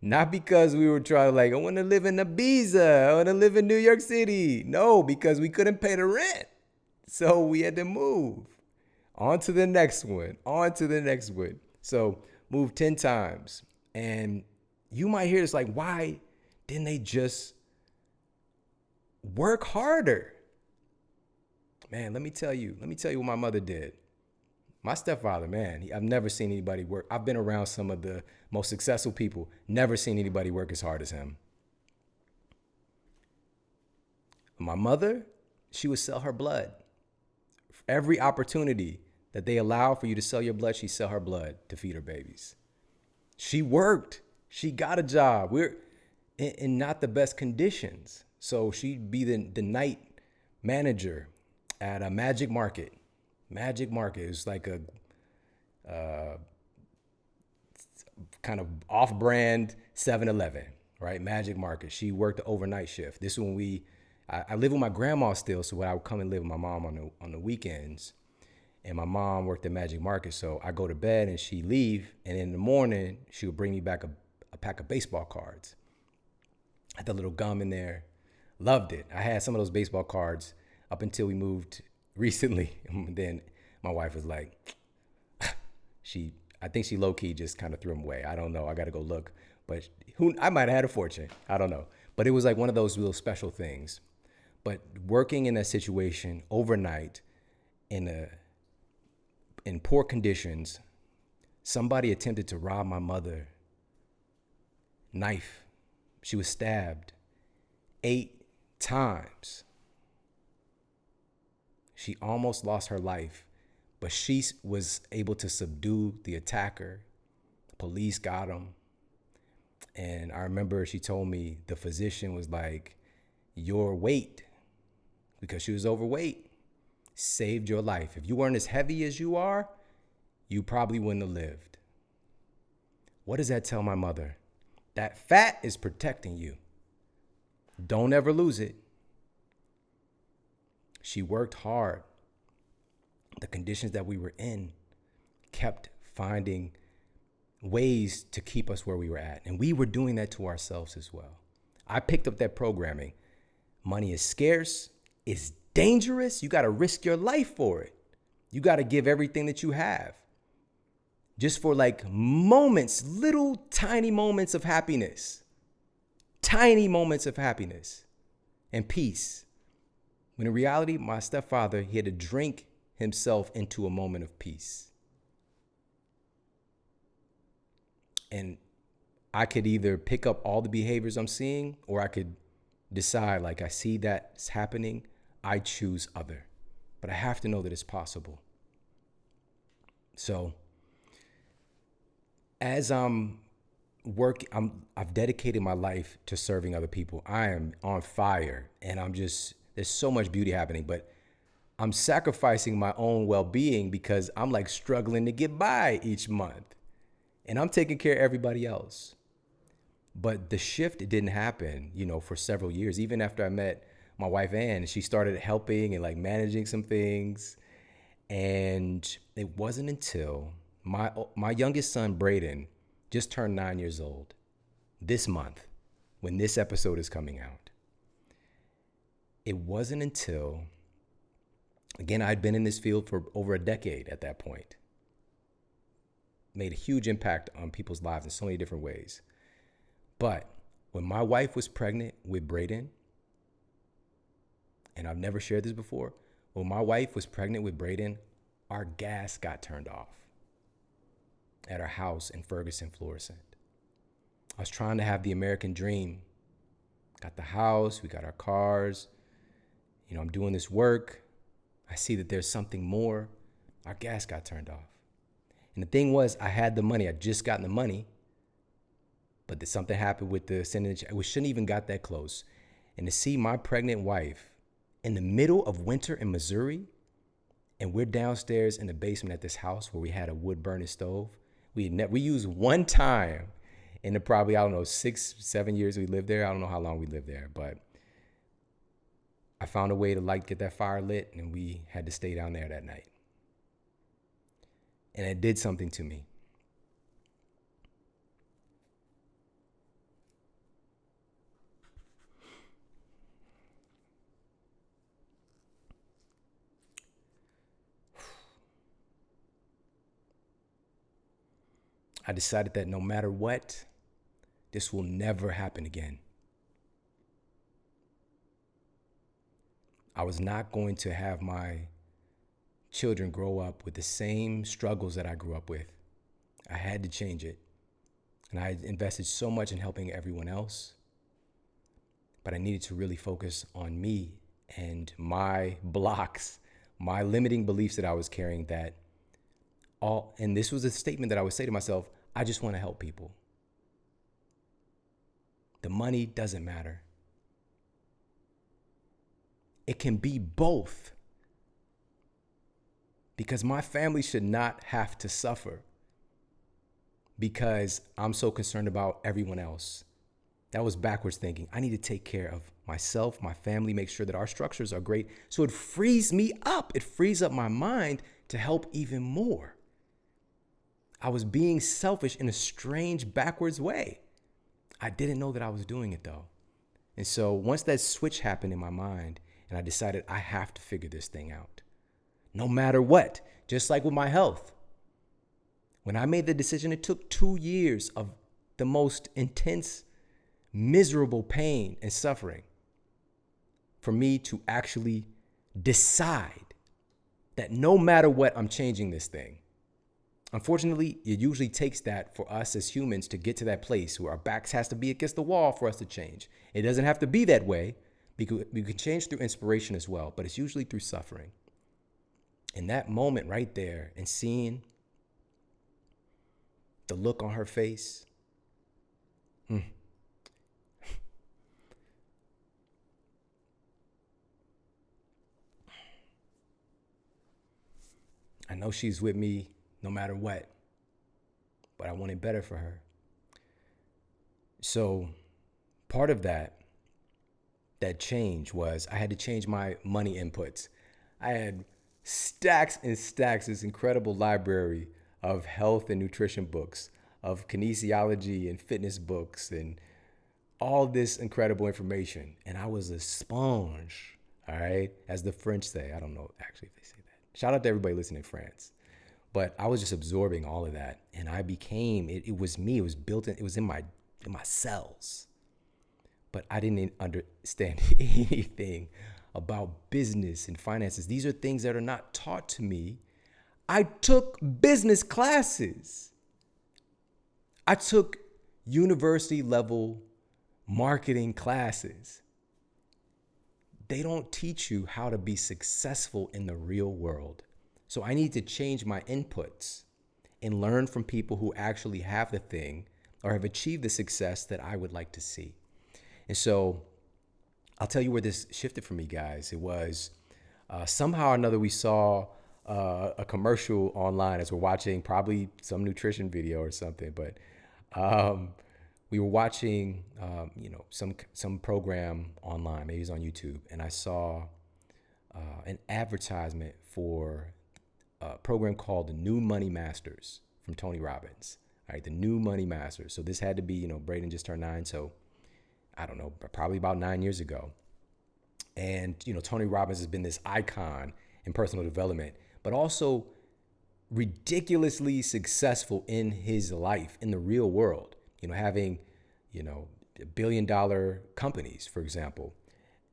Not because we were trying to I want to live in Ibiza. I want to live in New York City. No, because we couldn't pay the rent. So we had to move. On to the next one. On to the next one. So moved 10 times. And you might hear this why didn't they just work harder? Man, let me tell you what my mother did. My stepfather, man, I've never seen anybody work. I've been around some of the most successful people, never seen anybody work as hard as him. My mother, she would sell her blood. Every opportunity that they allow for you to sell your blood, she'd sell her blood to feed her babies. She worked. She got a job. We're in not the best conditions. So she'd be the night manager at a Magic Market. Magic Market is like a kind of off-brand 7-Eleven, right? Magic Market. She worked the overnight shift. This is when I live with my grandma still, so I would come and live with my mom on the weekends. And my mom worked at Magic Market, so I go to bed and she leave, and in the morning she would bring me back a pack of baseball cards. Had the little gum in there. Loved it. I had some of those baseball cards up until we moved recently. And then my wife was like, I think she low-key just kind of threw them away. I don't know. I got to go look. But I might have had a fortune. I don't know. But it was like one of those little special things. But working in that situation overnight in poor conditions, somebody attempted to rob my mother. Knife. She was stabbed 8 times. She almost lost her life, but she was able to subdue the attacker. Police got him. And I remember she told me the physician was like, your weight, because she was overweight, saved your life. If you weren't as heavy as you are, you probably wouldn't have lived. What does that tell my mother? That fat is protecting you. Don't ever lose it. She worked hard. The conditions that we were in kept finding ways to keep us where we were at. And we were doing that to ourselves as well. I picked up that programming. Money is scarce. It's dangerous. You got to risk your life for it. You got to give everything that you have. Just for moments, little tiny moments of happiness. Tiny moments of happiness and peace. When in reality, my stepfather, he had to drink himself into a moment of peace. And I could either pick up all the behaviors I'm seeing, or I could decide, I see that's happening, I choose other. But I have to know that it's possible. So as I've dedicated my life to serving other people. I am on fire, and there's so much beauty happening, but I'm sacrificing my own well-being because I'm struggling to get by each month, and I'm taking care of everybody else. But the shift didn't happen, for several years. Even after I met my wife Ann, and she started helping and like managing some things. And it wasn't until my youngest son Braden just turned 9 years old this month, when this episode is coming out. It wasn't until, again, I'd been in this field for over a decade at that point, made a huge impact on people's lives in so many different ways. But when my wife was pregnant with Braden, and I've never shared this before, when my wife was pregnant with Braden, our gas got turned off at our house in Ferguson, Florissant. I was trying to have the American dream. Got the house, we got our cars. You know, I'm doing this work. I see that there's something more. Our gas got turned off. And the thing was, I had the money. I'd just gotten the money. But then something happened with the sending. We shouldn't even got that close. And to see my pregnant wife in the middle of winter in Missouri, and we're downstairs in the basement at this house where we had a wood burning stove. We used one time in the probably, 6, 7 years we lived there. I don't know how long we lived there, but I found a way to get that fire lit, and we had to stay down there that night. And it did something to me. I decided that no matter what, this will never happen again. I was not going to have my children grow up with the same struggles that I grew up with. I had to change it. And I invested so much in helping everyone else. But I needed to really focus on me and my blocks, my limiting beliefs that I was carrying, and this was a statement that I would say to myself, I just want to help people. The money doesn't matter. It can be both. Because my family should not have to suffer because I'm so concerned about everyone else. That was backwards thinking. I need to take care of myself, my family, make sure that our structures are great. So it frees me up. It frees up my mind to help even more. I was being selfish in a strange, backwards way. I didn't know that I was doing it though. And so once that switch happened in my mind, and I decided I have to figure this thing out, no matter what, just like with my health. When I made the decision, it took 2 years of the most intense, miserable pain and suffering for me to actually decide that no matter what, I'm changing this thing. Unfortunately, it usually takes that for us as humans to get to that place where our backs has to be against the wall for us to change. It doesn't have to be that way, because we can change through inspiration as well, but it's usually through suffering. In that moment right there, and seeing the look on her face, I know she's with me no matter what, but I wanted better for her. So part of that change was I had to change my money inputs. I had stacks and stacks, this incredible library of health and nutrition books, of kinesiology and fitness books, and all this incredible information. And I was a sponge, all right? As the French say. I don't know actually if they say that. Shout out to everybody listening in France. But I was just absorbing all of that. And I became, it was me. It was built in, it was in my cells. But I didn't understand anything about business and finances. These are things that are not taught to me. I took business classes. I took university level marketing classes. They don't teach you how to be successful in the real world. So I need to change my inputs and learn from people who actually have the thing or have achieved the success that I would like to see. And so I'll tell you where this shifted for me, guys. It was somehow or another we saw a commercial online as we're watching probably some nutrition video or something. But we were watching, some program online, maybe it's on YouTube, and I saw an advertisement for a program called the New Money Masters from Tony Robbins. All right, the New Money Masters. So this had to be, Braden just turned 9, so I don't know, probably about 9 years ago. And, Tony Robbins has been this icon in personal development, but also ridiculously successful in his life, in the real world, having, $1 billion companies, for example.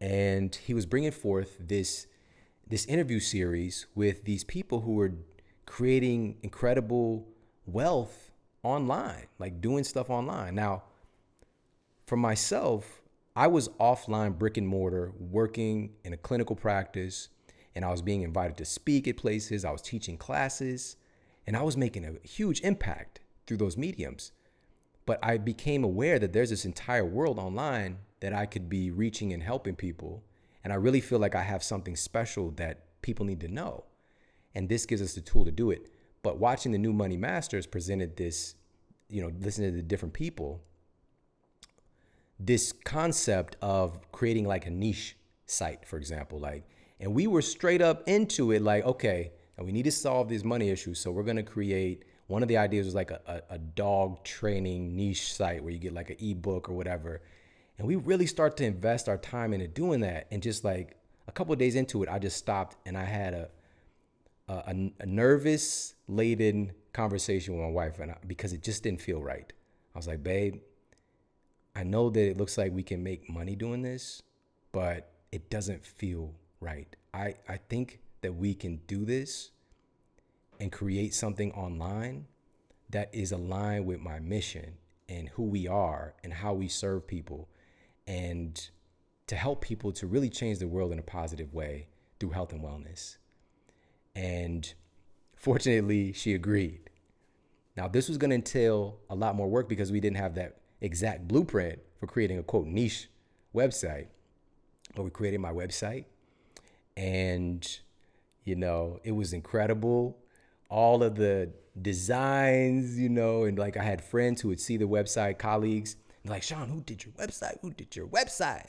And he was bringing forth this interview series with these people who were creating incredible wealth online, like doing stuff online. Now, for myself, I was offline, brick and mortar, working in a clinical practice, and I was being invited to speak at places. I was teaching classes, and I was making a huge impact through those mediums. But I became aware that there's this entire world online that I could be reaching and helping people. And I really feel like I have something special that people need to know. And this gives us the tool to do it. But watching the New Money Masters presented this, listening to the different people, this concept of creating like a niche site, for example, and we were straight up into it, like, okay, and we need to solve these money issues. So we're going to create, one of the ideas was like a dog training niche site where you get like an ebook or whatever. And we really start to invest our time into doing that. And just like a couple of days into it, I just stopped and I had a nervous laden conversation with my wife, because it just didn't feel right. I was like, babe, I know that it looks like we can make money doing this, but it doesn't feel right. I think that we can do this and create something online that is aligned with my mission and who we are and how we serve people, and to help people to really change the world in a positive way through health and wellness. And fortunately, she agreed. Now, this was going to entail a lot more work because we didn't have that exact blueprint for creating a quote niche website. But we created my website, and, it was incredible. All of the designs, and like I had friends who would see the website, colleagues, and like, Shawn, who did your website? Who did your website?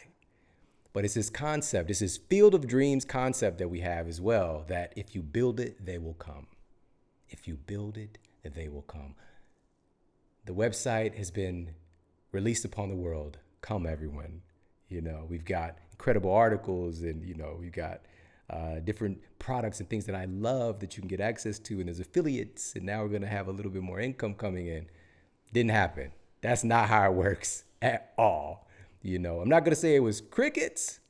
But it's this concept, it's this field of dreams concept that we have as well, that if you build it, they will come. If you build it, they will come. The website has been released upon the world. Come, everyone. We've got incredible articles, and, we've got different products and things that I love that you can get access to. And there's affiliates, and now we're going to have a little bit more income coming in. Didn't happen. That's not how it works at all. I'm not going to say it was crickets,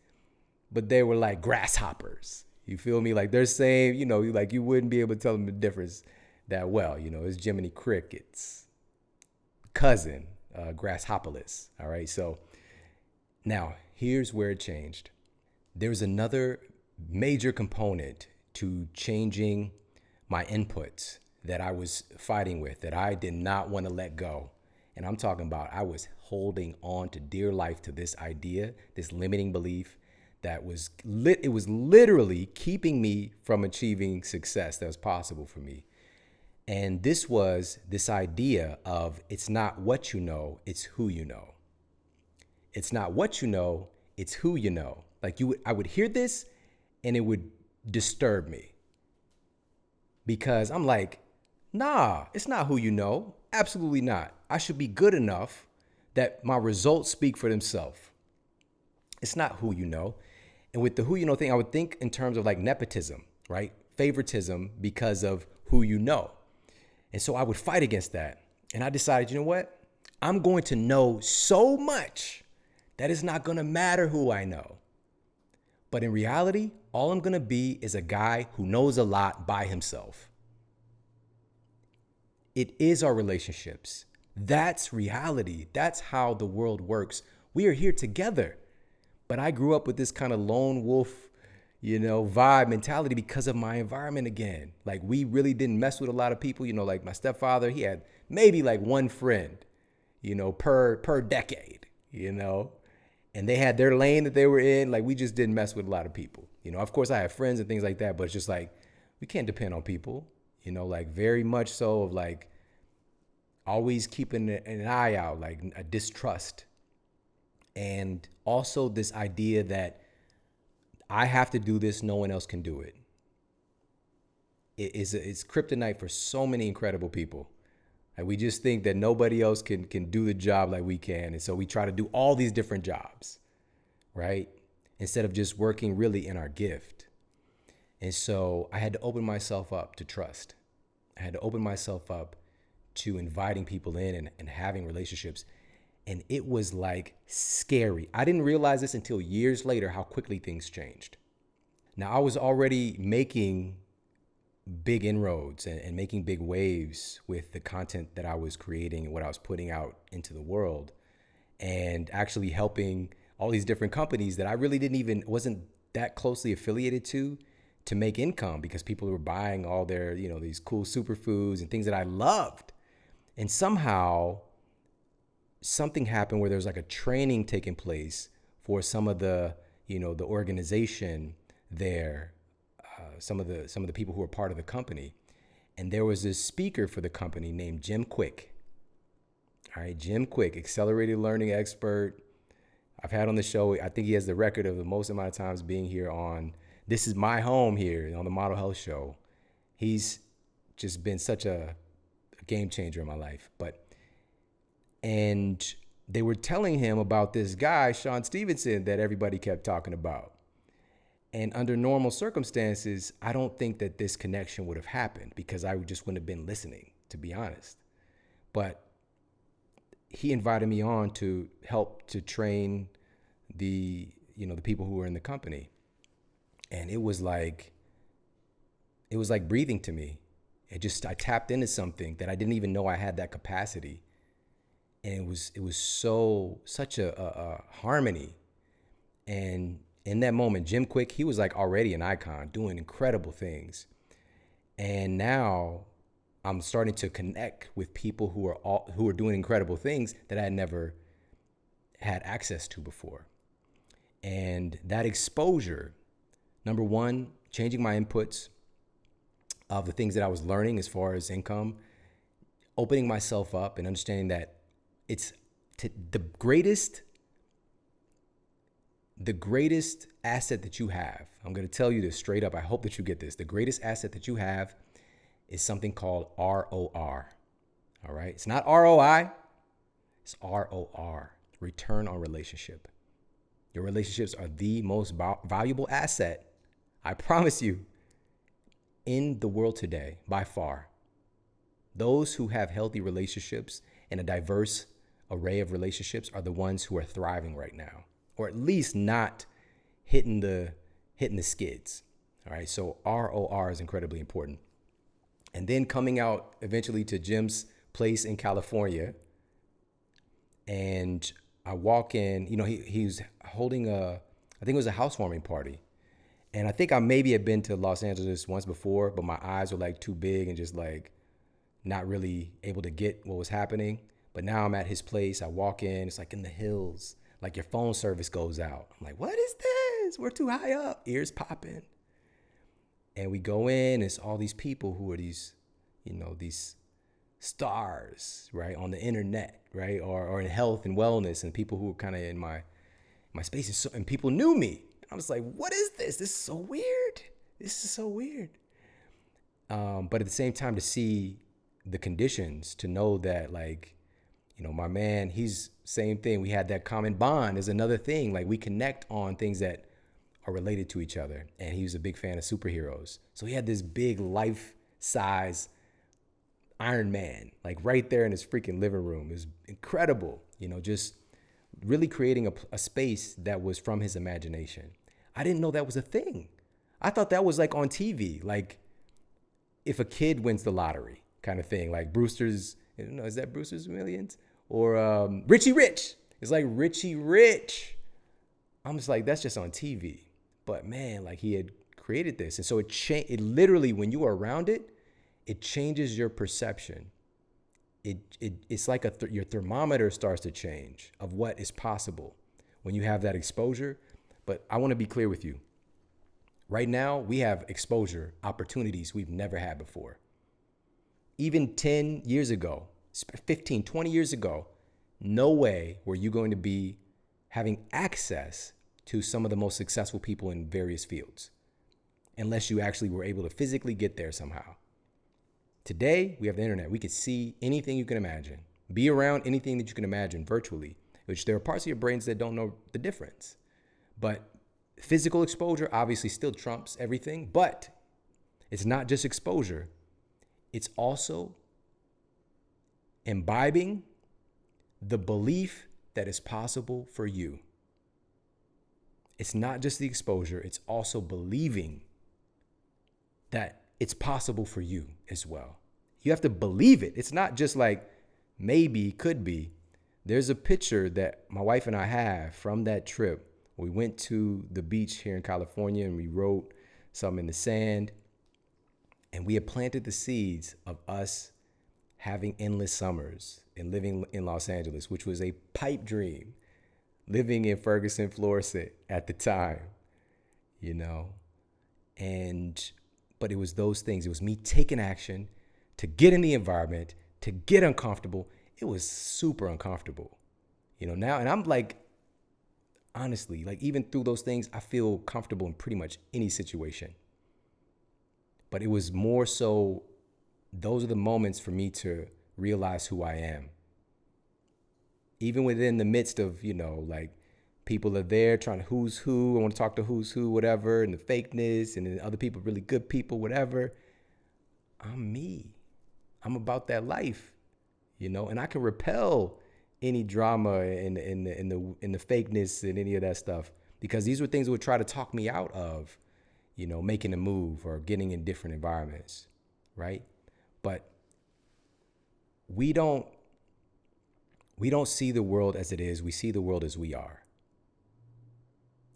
but they were like grasshoppers. You feel me? Like they're saying, you wouldn't be able to tell them the difference that well. It's Jiminy Cricket's cousin, Grasshopperless. All right. So now here's where it changed. There's another major component to changing my inputs that I was fighting with, that I did not want to let go. And I'm talking about, I was holding on to dear life to this idea, this limiting belief that was it was literally keeping me from achieving success that was possible for me. And this was this idea of, it's not what you know, it's who you know. It's not what you know, it's who you know. Like I would hear this and it would disturb me, because I'm like, nah, it's not who you know. Absolutely not. I should be good enough that my results speak for themselves. It's not who you know. And with the who you know thing, I would think in terms of like nepotism, right? Favoritism because of who you know. And so I would fight against that. And I decided, you know what? I'm going to know so much that it's not going to matter who I know. But in reality, all I'm going to be is a guy who knows a lot by himself. It is our relationships. That's reality. That's how the world works. We are here together. But I grew up with this kind of lone wolf, vibe mentality because of my environment again. Like we really didn't mess with a lot of people. Like my stepfather, he had maybe like one friend, per decade, and they had their lane that they were in. Like we just didn't mess with a lot of people. Of course I have friends and things like that, but it's just like, we can't depend on people. Like very much so of like always keeping an eye out, like a distrust. And also this idea that I have to do this, no one else can do it. It's kryptonite for so many incredible people. And we just think that nobody else can do the job like we can. And so we try to do all these different jobs, right? Instead of just working really in our gift. And so I had to open myself up to trust. I had to open myself up to inviting people in and having relationships. And it was like scary. I didn't realize this until years later, how quickly things changed. Now, I was already making big inroads and making big waves with the content that I was creating and what I was putting out into the world, and actually helping all these different companies that I really wasn't that closely affiliated to make income, because people were buying all their, these cool superfoods and things that I loved. And somehow something happened where there was like a training taking place for some of the, the organization there, some of the people who were part of the company. And there was this speaker for the company named Jim Quick. All right, Jim Quick, accelerated learning expert. I've had on the show, I think he has the record of the most amount of times being here on This Is My Home here on the Model Health Show. He's just been such a game changer in my life. And they were telling him about this guy, Shawn Stevenson, that everybody kept talking about. And under normal circumstances, I don't think that this connection would have happened, because I just wouldn't have been listening, to be honest. But he invited me on to help to train the people who were in the company. And it was like breathing to me. I tapped into something that I didn't even know I had that capacity. And it was such a harmony. And in that moment, Jim Quick, he was like already an icon, doing incredible things. And now I'm starting to connect with people who are doing incredible things that I had never had access to before. And that exposure, number one, changing my inputs of the things that I was learning as far as income, opening myself up and understanding that it's the greatest asset that you have. I'm going to tell you this straight up. I hope that you get this. The greatest asset that you have is something called ROR. All right. It's not ROI. It's ROR, return on relationship. Your relationships are the most valuable asset, I promise you, in the world today, by far. Those who have healthy relationships and a diverse array of relationships are the ones who are thriving right now, or at least not hitting the skids. All right. So ROR is incredibly important. And then coming out eventually to Jim's place in California, and I walk in, he was holding I think it was a housewarming party. And I think I maybe had been to Los Angeles once before, but my eyes were like too big and just like not really able to get what was happening. But now I'm at his place. I walk in, it's like in the hills, like your phone service goes out. I'm like, what is this? We're too high up, ears popping. And we go in, it's all these people who are these stars, right, on the internet, right, or in health and wellness, and people who were kind of in my space, and people knew me. I was like, what is this? This is so weird. This is so weird. But at the same time, to see the conditions, to know that, like, my man, he's same thing. We had that common bond is another thing. Like, we connect on things that are related to each other. And he was a big fan of superheroes. So he had this big life-size Iron Man, like right there in his freaking living room. It was incredible, just really creating a space that was from his imagination. I didn't know that was a thing. I thought that was like on TV, like if a kid wins the lottery kind of thing, like Brewster's, is that Brewster's Millions? Or Richie Rich. It's like Richie Rich. I'm just like, that's just on TV. But man, like he had created this. And so it literally, when you are around it, it changes your perception. It's like your thermometer starts to change of what is possible when you have that exposure. But I want to be clear with you. Right now, we have exposure opportunities we've never had before. Even 10 years ago, 15, 20 years ago, no way were you going to be having access to some of the most successful people in various fields unless you actually were able to physically get there somehow. Today, we have the internet. We can see anything you can imagine, be around anything that you can imagine virtually, which there are parts of your brains that don't know the difference. But physical exposure obviously still trumps everything, but it's not just exposure. It's also imbibing the belief that it's possible for you. It's not just the exposure, it's also believing that it's possible for you as well. You have to believe it. It's not just like maybe, could be. There's a picture that my wife and I have from that trip. We went to the beach here in California and we wrote something in the sand. And we had planted the seeds of us having endless summers and living in Los Angeles, which was a pipe dream, living in Ferguson, Florissant at the time, you know. But it was those things. It was me taking action to get in the environment, to get uncomfortable. It was super uncomfortable, you know, now. And I'm like, honestly, like even through those things, I feel comfortable in pretty much any situation. But it was more so, those are the moments for me to realize who I am. Even within the midst of, you know, like people are there trying to who's who, I want to talk to who's who, whatever, and the fakeness, and then other people, really good people, whatever. I'm me. I'm about that life, you know, and I can repel any drama in the fakeness and any of that stuff, because these were things that would try to talk me out of, you know, making a move or getting in different environments, right? But we don't see the world as it is. We see the world as we are.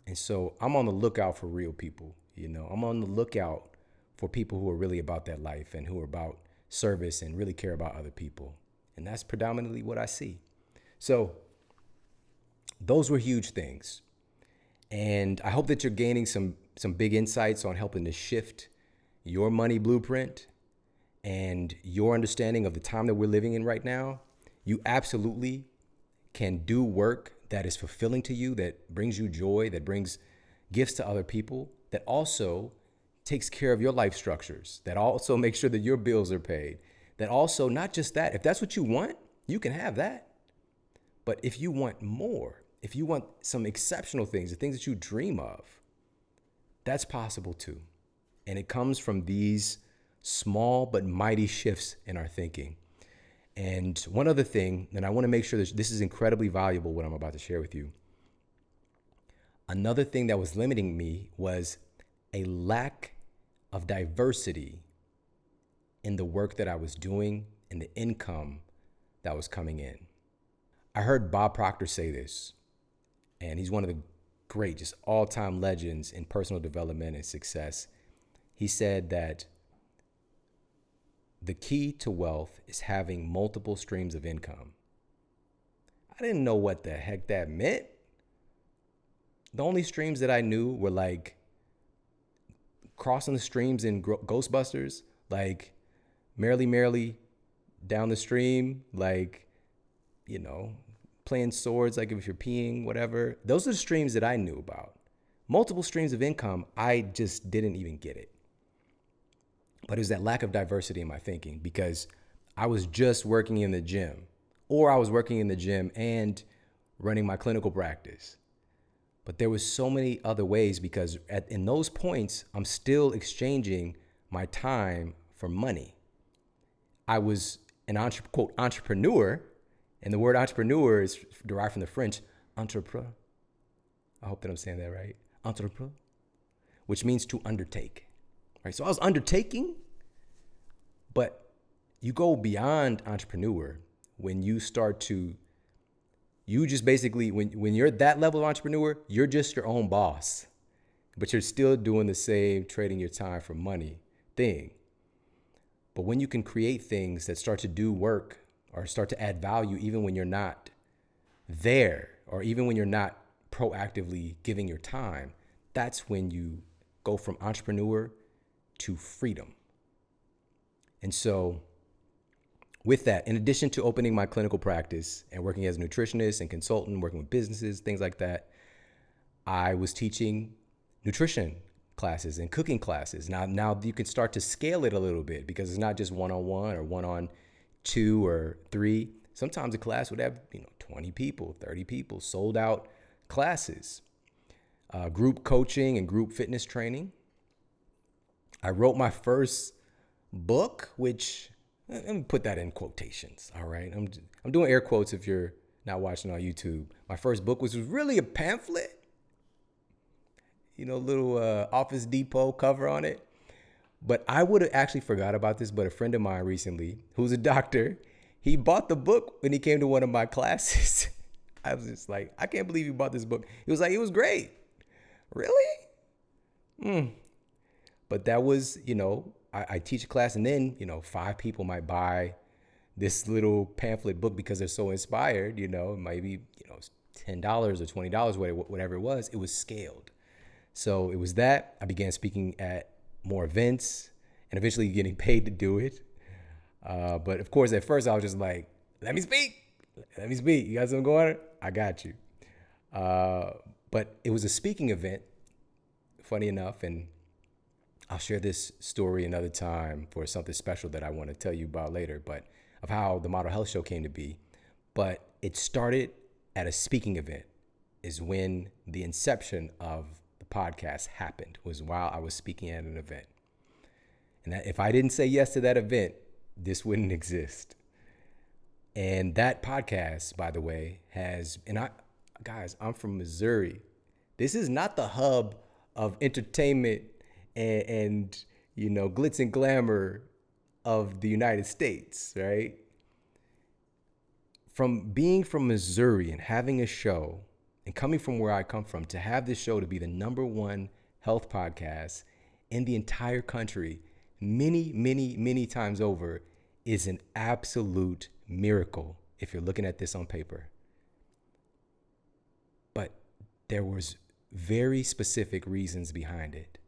And so I'm on the lookout for real people, you know. I'm on the lookout for people who are really about that life and who are about service and really care about other people. And that's predominantly what I see. So those were huge things. And I hope that you're gaining some big insights on helping to shift your money blueprint and your understanding of the time that we're living in right now. You absolutely can do work that is fulfilling to you, that brings you joy, that brings gifts to other people, that also takes care of your life structures, that also makes sure that your bills are paid, that also, not just that, if that's what you want, you can have that. But if you want more, if you want some exceptional things, the things that you dream of, that's possible too. And it comes from these small but mighty shifts in our thinking. And one other thing, and I want to make sure that this is incredibly valuable, what I'm about to share with you. Another thing that was limiting me was a lack of diversity in the work that I was doing and the income that was coming in. I heard Bob Proctor say this, and he's one of the great, just all-time legends in personal development and success. He said that the key to wealth is having multiple streams of income. I didn't know what the heck that meant. The only streams that I knew were like crossing the streams in Ghostbusters, like merrily down the stream, like, you know, playing swords, like if you're peeing, whatever. Those are the streams that I knew about. Multiple streams of income, I just didn't even get it. But it was that lack of diversity in my thinking, because I was just working in the gym, or I was working in the gym and running my clinical practice. But there was so many other ways, because in those points, I'm still exchanging my time for money. I was an quote entrepreneur, and the word entrepreneur is derived from the French entrepreneur. I hope that I'm saying that right. Entrepreneur, which means to undertake. Right, so I was undertaking, but you go beyond entrepreneur when you start to, you just basically, when you're at that level of entrepreneur, you're just your own boss, but you're still doing the same trading your time for money thing. But when you can create things that start to do work or start to add value, even when you're not there, or even when you're not proactively giving your time, that's when you go from entrepreneur to freedom. And so with that, in addition to opening my clinical practice and working as a nutritionist and consultant, working with businesses, things like that, I was teaching nutrition classes and cooking classes. Now you can start to scale it a little bit because it's not just one-on-one or one-on-two or three. Sometimes a class would have 20 people, 30 people, sold out classes, group coaching and group fitness training. I wrote my first book, which let me put that in quotations. All right. I'm doing air quotes if you're not watching on YouTube. My first book was really a pamphlet, little Office Depot cover on it. But I would have actually forgot about this, but a friend of mine recently, who's a doctor, he bought the book when he came to one of my classes. I was just like, I can't believe you bought this book. He was like, it was great. Really? But that was, I teach a class and then, 5 people might buy this little pamphlet book because they're so inspired, maybe, $10 or $20, whatever it was scaled. So it was that. I began speaking at more events and eventually getting paid to do it. But of course, at first I was just like, let me speak. You got something going on? I got you. But it was a speaking event, funny enough, and I'll share this story another time for something special that I want to tell you about later, but of how the Model Health Show came to be. But it started at a speaking event is when the inception of the podcast happened, was while I was speaking at an event. And that if I didn't say yes to that event, this wouldn't exist. And that podcast, by the way, I'm from Missouri. This is not the hub of entertainment and glitz and glamour of the United States, right? From being from Missouri and having a show and coming from where I come from, to have this show to be the #1 health podcast in the entire country many, many, many times over is an absolute miracle if you're looking at this on paper. But there was very specific reasons behind it.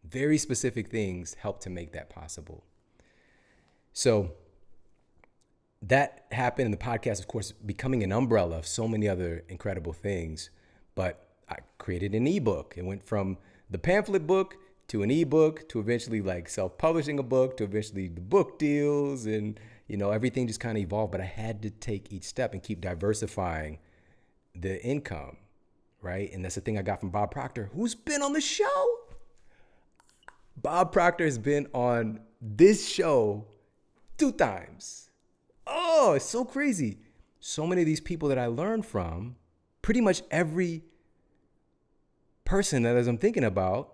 Very specific things helped to make that possible. So that happened in the podcast, of course, becoming an umbrella of so many other incredible things. But I created an ebook. It went from the pamphlet book to an ebook to eventually like self-publishing a book to eventually the book deals, and everything just kind of evolved. But I had to take each step and keep diversifying the income, right? And that's the thing I got from Bob Proctor, who's been on the show. Bob Proctor has been on this show 2 times. Oh, it's so crazy. So many of these people that I learned from, pretty much every person that I'm thinking about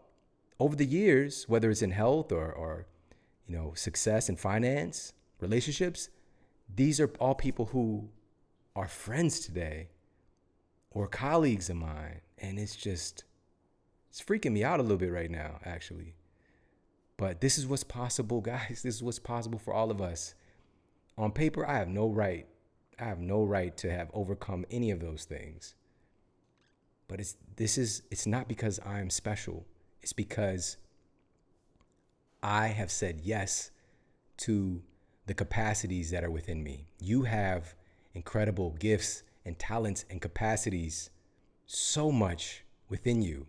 over the years, whether it's in health or success and finance, relationships, these are all people who are friends today or colleagues of mine. And it's freaking me out a little bit right now, actually. But this is what's possible, guys. This is what's possible for all of us. On paper, I have no right to have overcome any of those things. But it's not because I'm special. It's because I have said yes to the capacities that are within me. You have incredible gifts and talents and capacities, so much within you,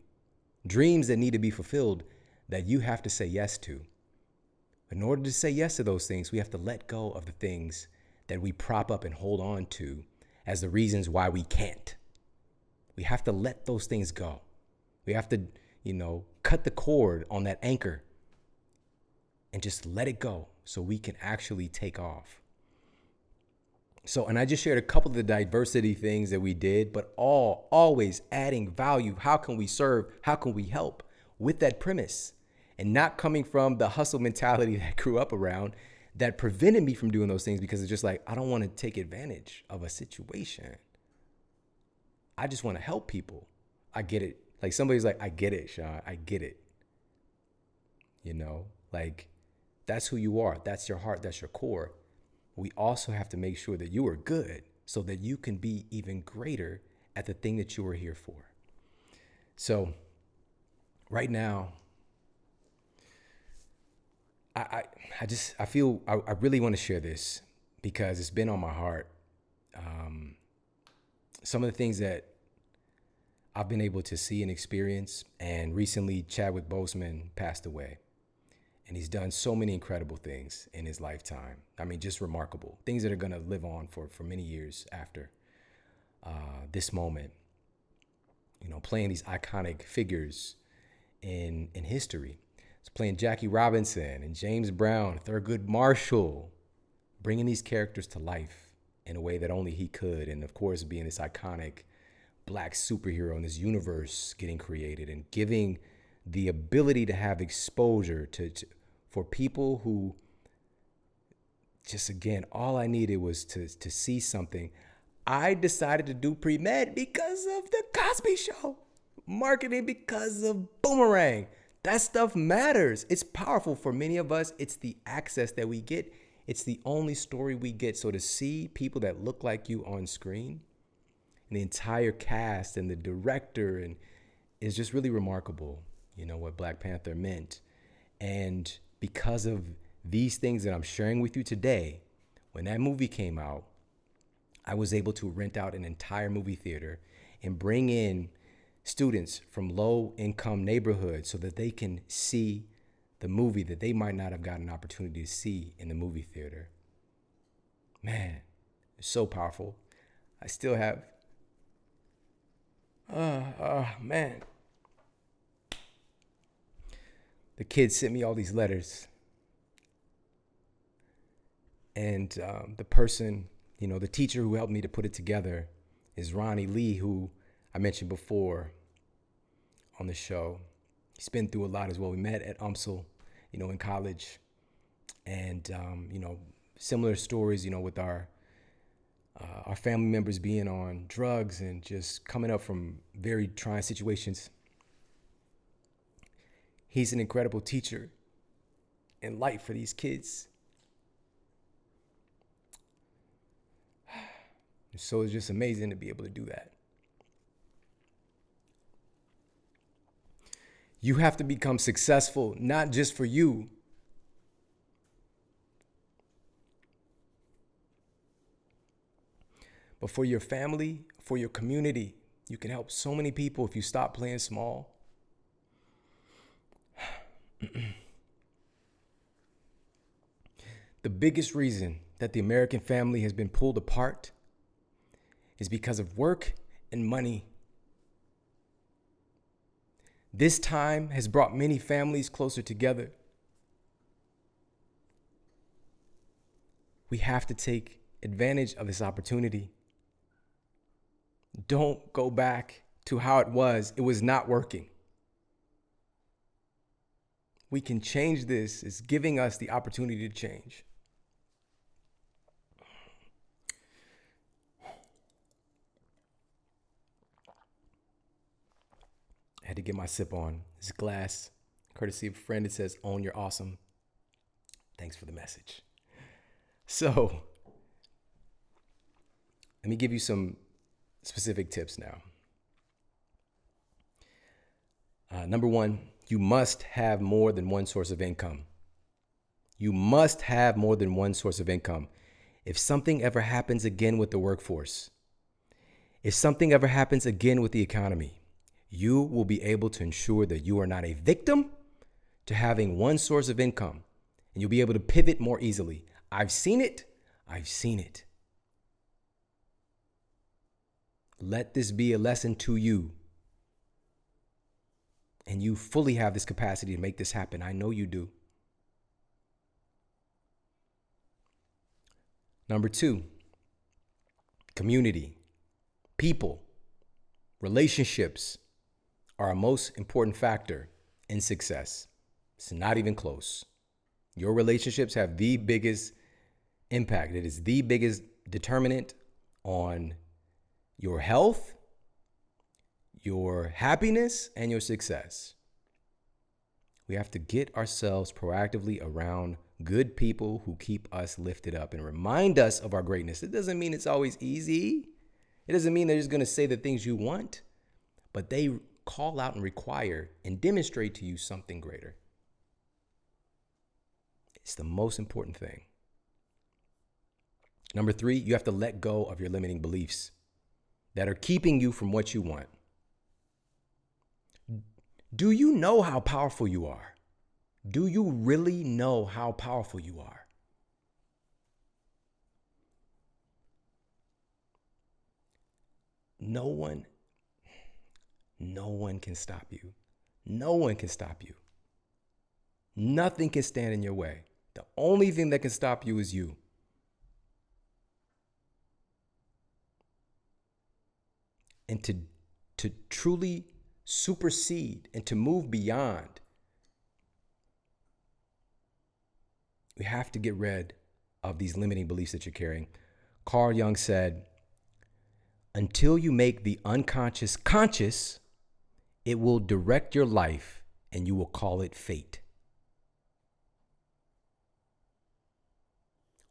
dreams that need to be fulfilled that you have to say yes to. In order to say yes to those things, we have to let go of the things that we prop up and hold on to as the reasons why we can't. We have to let those things go. We have to, cut the cord on that anchor and just let it go so we can actually take off. So, and I just shared a couple of the diversity things that we did, but always adding value. How can we serve? How can we help? With that premise, and not coming from the hustle mentality that I grew up around that prevented me from doing those things, because it's just like, I don't want to take advantage of a situation. I just want to help people. I get it. Like somebody's like, I get it, Shawn. I get it. Like that's who you are. That's your heart. That's your core. We also have to make sure that you are good so that you can be even greater at the thing that you are here for. So right now, I really want to share this because it's been on my heart. Some of the things that I've been able to see and experience, and recently Chadwick Boseman passed away, and he's done so many incredible things in his lifetime. I mean, just remarkable things that are going to live on for many years after this moment. You know, playing these iconic figures in history. It's playing Jackie Robinson and James Brown, Thurgood Marshall, bringing these characters to life in a way that only he could. And of course, being this iconic Black superhero in this universe getting created and giving the ability to have exposure for people who just, again, all I needed was to see something. I decided to do pre-med because of the Cosby Show. Marketing because of Boomerang. That stuff matters. It's powerful for many of us. It's the access that we get. It's the only story we get. So to see people that look like you on screen, and the entire cast and the director, and is just really remarkable, you know, what Black Panther meant. And because of these things that I'm sharing with you today, when that movie came out, I was able to rent out an entire movie theater and bring in students from low-income neighborhoods so that they can see the movie that they might not have gotten an opportunity to see in the movie theater. Man, it's so powerful. I still have, man. The kids sent me all these letters. And the person, you know, the teacher who helped me to put it together is Ronnie Lee, who I mentioned before on the show. He's been through a lot as well. We met at UMSL, you know, in college. And, you know, similar stories, you know, with our family members being on drugs and just coming up from very trying situations. He's an incredible teacher and light for these kids. So it's just amazing to be able to do that. You have to become successful, not just for you, but for your family, for your community. You can help so many people if you stop playing small. The biggest reason that the American family has been pulled apart is because of work and money. This time has brought many families closer together. We have to take advantage of this opportunity. Don't go back to how it was. It was not working. We can change this. It's giving us the opportunity to change. I had to get my sip on this glass, courtesy of a friend. It says, "Own your awesome." Thanks for the message. So, let me give you some specific tips now. Number one, you must have more than one source of income. You must have more than one source of income. If something ever happens again with the workforce, if something ever happens again with the economy, you will be able to ensure that you are not a victim to having one source of income, and you'll be able to pivot more easily. I've seen it. I've seen it. Let this be a lesson to you. And you fully have this capacity to make this happen. I know you do. Number two, community, people, relationships are a most important factor in success. It's not even close. Your relationships have the biggest impact. It is the biggest determinant on your health, your happiness, and your success. We have to get ourselves proactively around good people who keep us lifted up and remind us of our greatness. It doesn't mean it's always easy. It doesn't mean they're just going to say the things you want, but they call out and require and demonstrate to you something greater. It's the most important thing. Number 3, you have to let go of your limiting beliefs that are keeping you from what you want. Do you know how powerful you are? Do you really know how powerful you are? No one can stop you. No one can stop you. Nothing can stand in your way. The only thing that can stop you is you. And to truly supersede and to move beyond, we have to get rid of these limiting beliefs that you're carrying. Carl Jung said, until you make the unconscious conscious, it will direct your life and you will call it fate.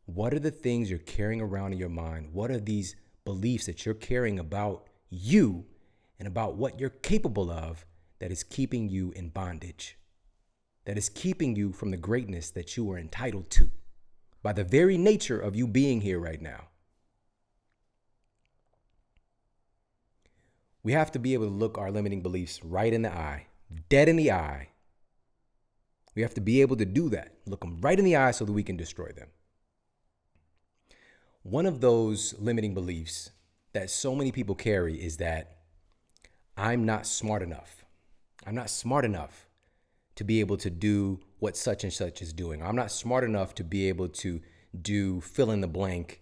What are the things you're carrying around in your mind? What are these beliefs that you're carrying about you and about what you're capable of that is keeping you in bondage, that is keeping you from the greatness that you are entitled to by the very nature of you being here right now? We have to be able to look our limiting beliefs right in the eye, dead in the eye. We have to be able to do that, look them right in the eye so that we can destroy them. One of those limiting beliefs that so many people carry is that I'm not smart enough. I'm not smart enough to be able to do what such and such is doing. I'm not smart enough to be able to do fill in the blank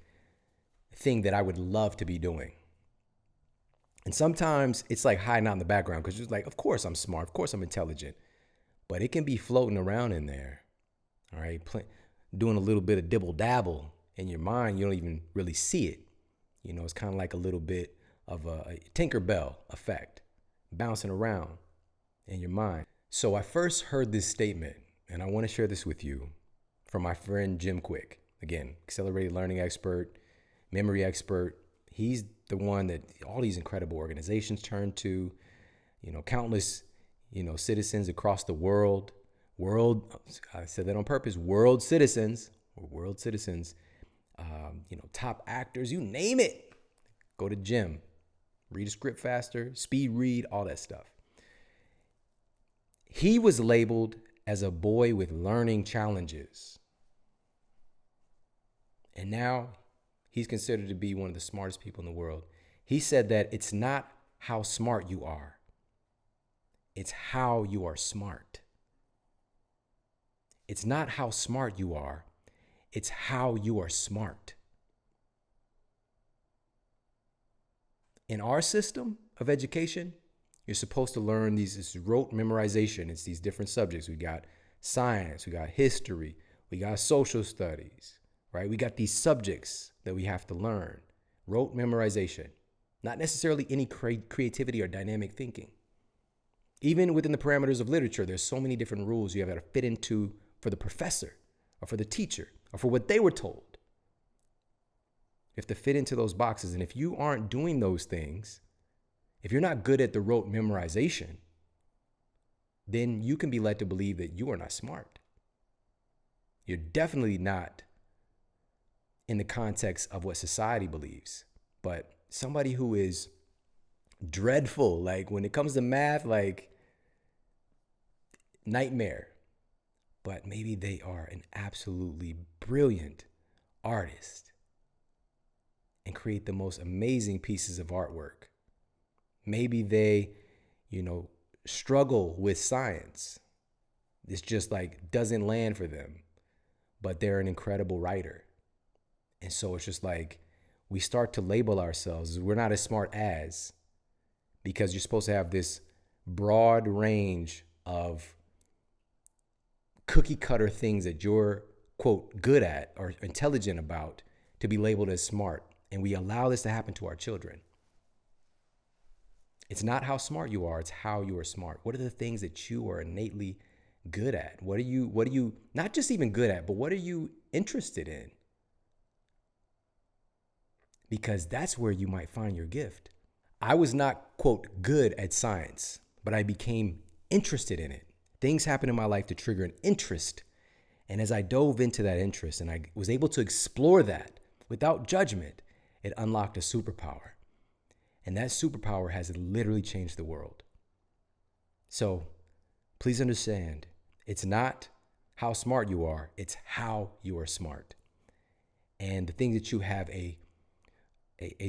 thing that I would love to be doing. And sometimes it's like hiding out in the background because you're like, of course I'm smart, of course I'm intelligent, but it can be floating around in there, all right? Doing a little bit of dibble dabble in your mind, you don't even really see it. You know, it's kind of like a little bit of a Tinkerbell effect, bouncing around in your mind. So I first heard this statement, and I want to share this with you from my friend Jim Quick. Again, accelerated learning expert, memory expert. He's the one that all these incredible organizations turn to, you know, countless, you know, citizens across the world, I said that on purpose, world citizens, you know, top actors, you name it. Go to Jim, read a script faster, speed read, all that stuff. He was labeled as a boy with learning challenges. And now he's considered to be one of the smartest people in the world. He said that it's not how smart you are, it's how you are smart. It's not how smart you are, it's how you are smart. In our system of education, you're supposed to learn this rote memorization. It's these different subjects. We got science, we got history, we got social studies, right? We got these subjects that we have to learn. Rote memorization, not necessarily any creativity or dynamic thinking. Even within the parameters of literature, there's so many different rules you have to fit into for the professor or for the teacher or for what they were told. You have to fit into those boxes. And if you aren't doing those things, if you're not good at the rote memorization, then you can be led to believe that you are not smart. You're definitely not in the context of what society believes. But somebody who is dreadful, like when it comes to math, like nightmare. But maybe they are an absolutely brilliant artist and create the most amazing pieces of artwork. Maybe they, you know, struggle with science. It's just like doesn't land for them, but they're an incredible writer. And so it's just like we start to label ourselves as we're not as smart as, because you're supposed to have this broad range of cookie cutter things that you're, quote, good at or intelligent about to be labeled as smart. And we allow this to happen to our children. It's not how smart you are, it's how you are smart. What are the things that you are innately good at? What are you not just even good at, but what are you interested in? Because that's where you might find your gift. I was not, quote, good at science, but I became interested in it. Things happened in my life to trigger an interest. And as I dove into that interest and I was able to explore that, without judgment, it unlocked a superpower. And that superpower has literally changed the world. So please understand, it's not how smart you are, it's how you are smart. And the things that you have a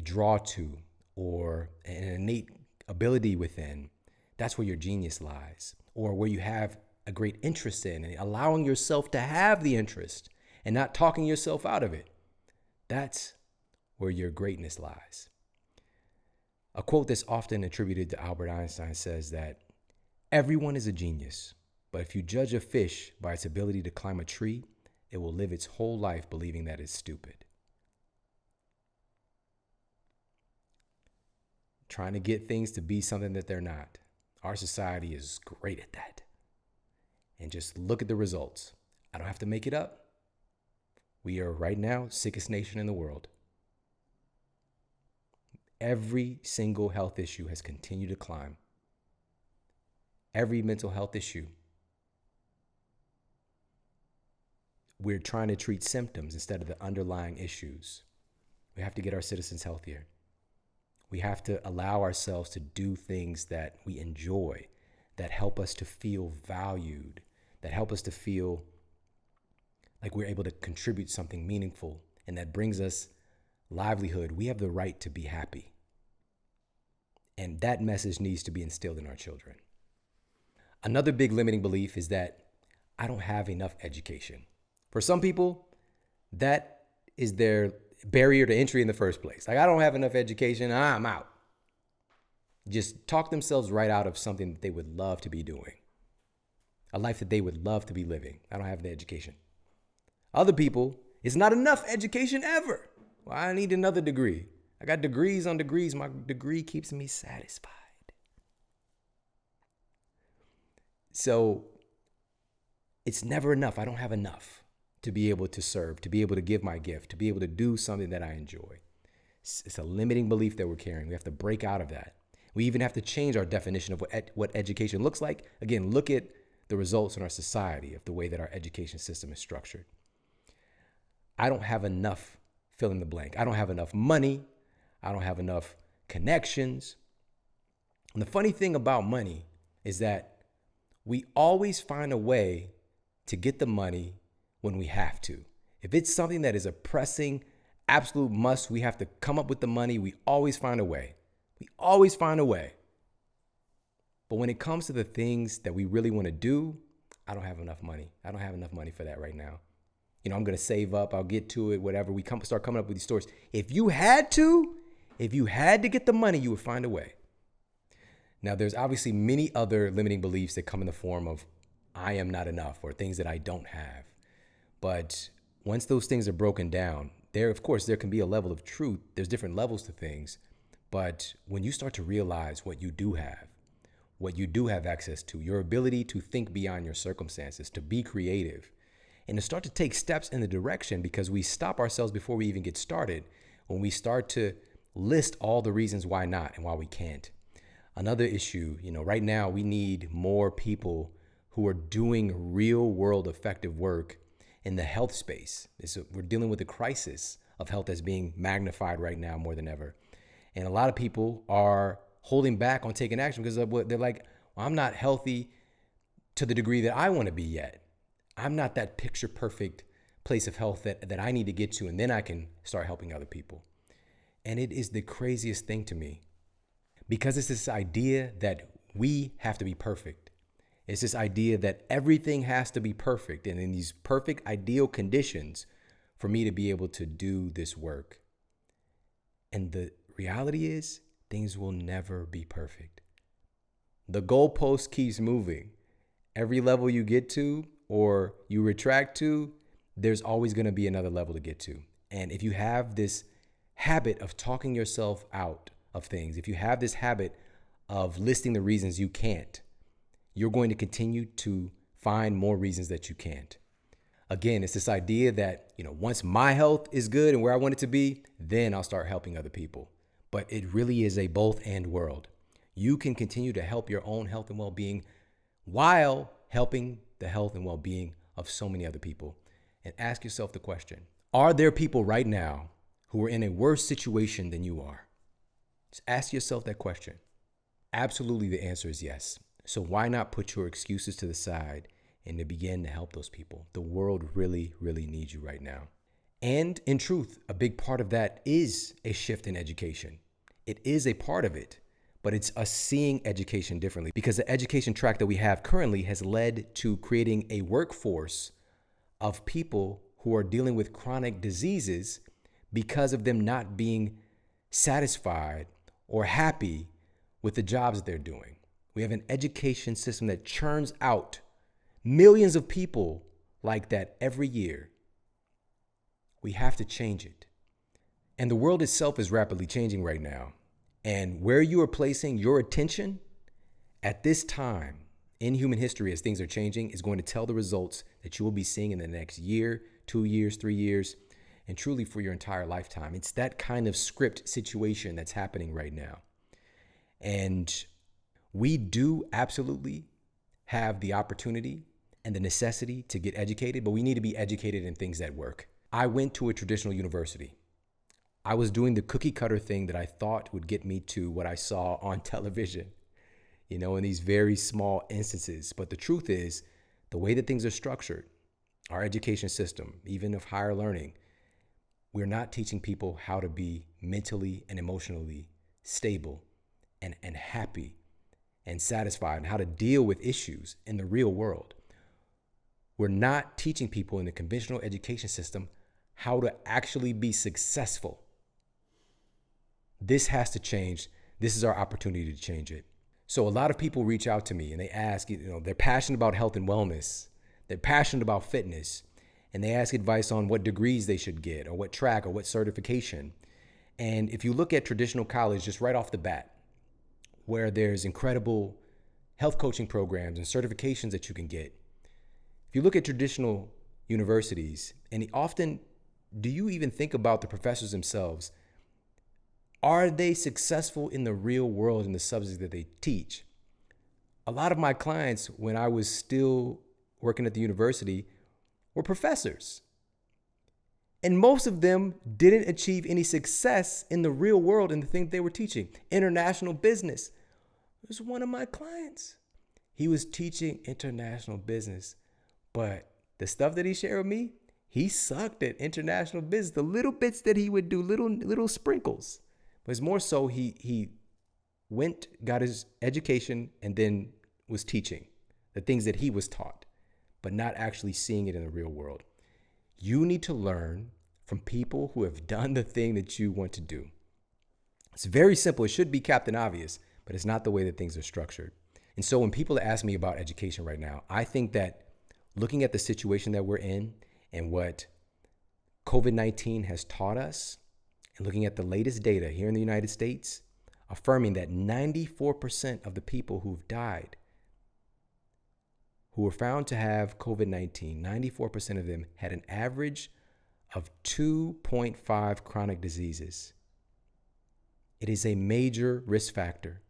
draw to or an innate ability within, that's where your genius lies, or where you have a great interest in, and allowing yourself to have the interest and not talking yourself out of it. That's where your greatness lies. A quote that's often attributed to Albert Einstein says that everyone is a genius, but if you judge a fish by its ability to climb a tree, it will live its whole life believing that it's stupid. Trying to get things to be something that they're not. Our society is great at that. And just look at the results. I don't have to make it up. We are right now sickest nation in the world. Every single health issue has continued to climb. Every mental health issue. We're trying to treat symptoms instead of the underlying issues. We have to get our citizens healthier. We have to allow ourselves to do things that we enjoy, that help us to feel valued, that help us to feel like we're able to contribute something meaningful, and that brings us livelihood. We have the right to be happy. And that message needs to be instilled in our children. Another big limiting belief is that I don't have enough education. For some people, that is their barrier to entry in the first place. Like, I don't have enough education, I'm out. Just talk themselves right out of something that they would love to be doing. A life that they would love to be living. I don't have the education. Other people, it's not enough education ever. Well, I need another degree. I got degrees on degrees. My degree keeps me satisfied. So it's never enough. I don't have enough to be able to serve, to be able to give my gift, to be able to do something that I enjoy. It's a limiting belief that we're carrying. We have to break out of that. We even have to change our definition of what education looks like. Again, look at the results in our society of the way that our education system is structured. I don't have enough, fill in the blank. I don't have enough money. I don't have enough connections. And the funny thing about money is that we always find a way to get the money when we have to. If it's something that is a pressing, absolute must, we have to come up with the money, we always find a way. We always find a way. But when it comes to the things that we really want to do, I don't have enough money. I don't have enough money for that right now. I'm going to save up, I'll get to it, whatever. We start coming up with these stories. If you had to get the money, you would find a way. Now, there's obviously many other limiting beliefs that come in the form of I am not enough or things that I don't have. But once those things are broken down, there can be a level of truth. There's different levels to things. But when you start to realize what you do have access to, your ability to think beyond your circumstances, to be creative, and to start to take steps in the direction, because we stop ourselves before we even get started when we start to list all the reasons why not and why we can't. Another issue, right now we need more people who are doing real world effective work in the health space. We're dealing with a crisis of health that's being magnified right now more than ever. And a lot of people are holding back on taking action because they're like, well, I'm not healthy to the degree that I want to be yet. I'm not that picture perfect place of health that I need to get to, and then I can start helping other people. And it is the craziest thing to me, because it's this idea that we have to be perfect. It's this idea that everything has to be perfect and in these perfect ideal conditions for me to be able to do this work. And the reality is, things will never be perfect. The goalpost keeps moving. Every level you get to or you retract to, there's always going to be another level to get to. And if you have this habit of talking yourself out of things, if you have this habit of listing the reasons you can't, you're going to continue to find more reasons that you can't. Again, it's this idea that, once my health is good and where I want it to be, then I'll start helping other people. But it really is a both and world. You can continue to help your own health and well-being while helping the health and well-being of so many other people. And ask yourself the question, are there people right now who are in a worse situation than you are? Just ask yourself that question. Absolutely, the answer is yes. So why not put your excuses to the side and to begin to help those people? The world really, really needs you right now. And in truth, a big part of that is a shift in education. It is a part of it, but it's us seeing education differently, because the education track that we have currently has led to creating a workforce of people who are dealing with chronic diseases because of them not being satisfied or happy with the jobs that they're doing. We have an education system that churns out millions of people like that every year. We have to change it. And the world itself is rapidly changing right now. And where you are placing your attention at this time in human history as things are changing is going to tell the results that you will be seeing in the next year, 2 years, 3 years, and truly for your entire lifetime. It's that kind of script situation that's happening right now. And we do absolutely have the opportunity and the necessity to get educated, but we need to be educated in things that work. I went to a traditional university. I was doing the cookie cutter thing that I thought would get me to what I saw on television, in these very small instances. But the truth is, the way that things are structured, our education system, even of higher learning, we're not teaching people how to be mentally and emotionally stable and happy and satisfied, and how to deal with issues in the real world. We're not teaching people in the conventional education system how to actually be successful. This has to change. This is our opportunity to change it. So a lot of people reach out to me and they ask, they're passionate about health and wellness. They're passionate about fitness, and they ask advice on what degrees they should get or what track or what certification. And if you look at traditional college, just right off the bat, where there's incredible health coaching programs and certifications that you can get. If you look at traditional universities, and often, do you even think about the professors themselves? Are they successful in the real world in the subjects that they teach? A lot of my clients, when I was still working at the university, were professors. And most of them didn't achieve any success in the real world in the thing they were teaching. International business. It was one of my clients. He was teaching international business, but the stuff that he shared with me, he sucked at international business. The little bits that he would do, little sprinkles. But it's more so he went, got his education, and then was teaching the things that he was taught, but not actually seeing it in the real world. You need to learn from people who have done the thing that you want to do. It's very simple. It should be Captain Obvious, but it's not the way that things are structured. And so when people ask me about education right now, I think that looking at the situation that we're in and what COVID-19 has taught us, and looking at the latest data here in the United States, affirming that 94% of the people who've died, who were found to have COVID-19, 94% of them had an average of 2.5 chronic diseases. It is a major risk factor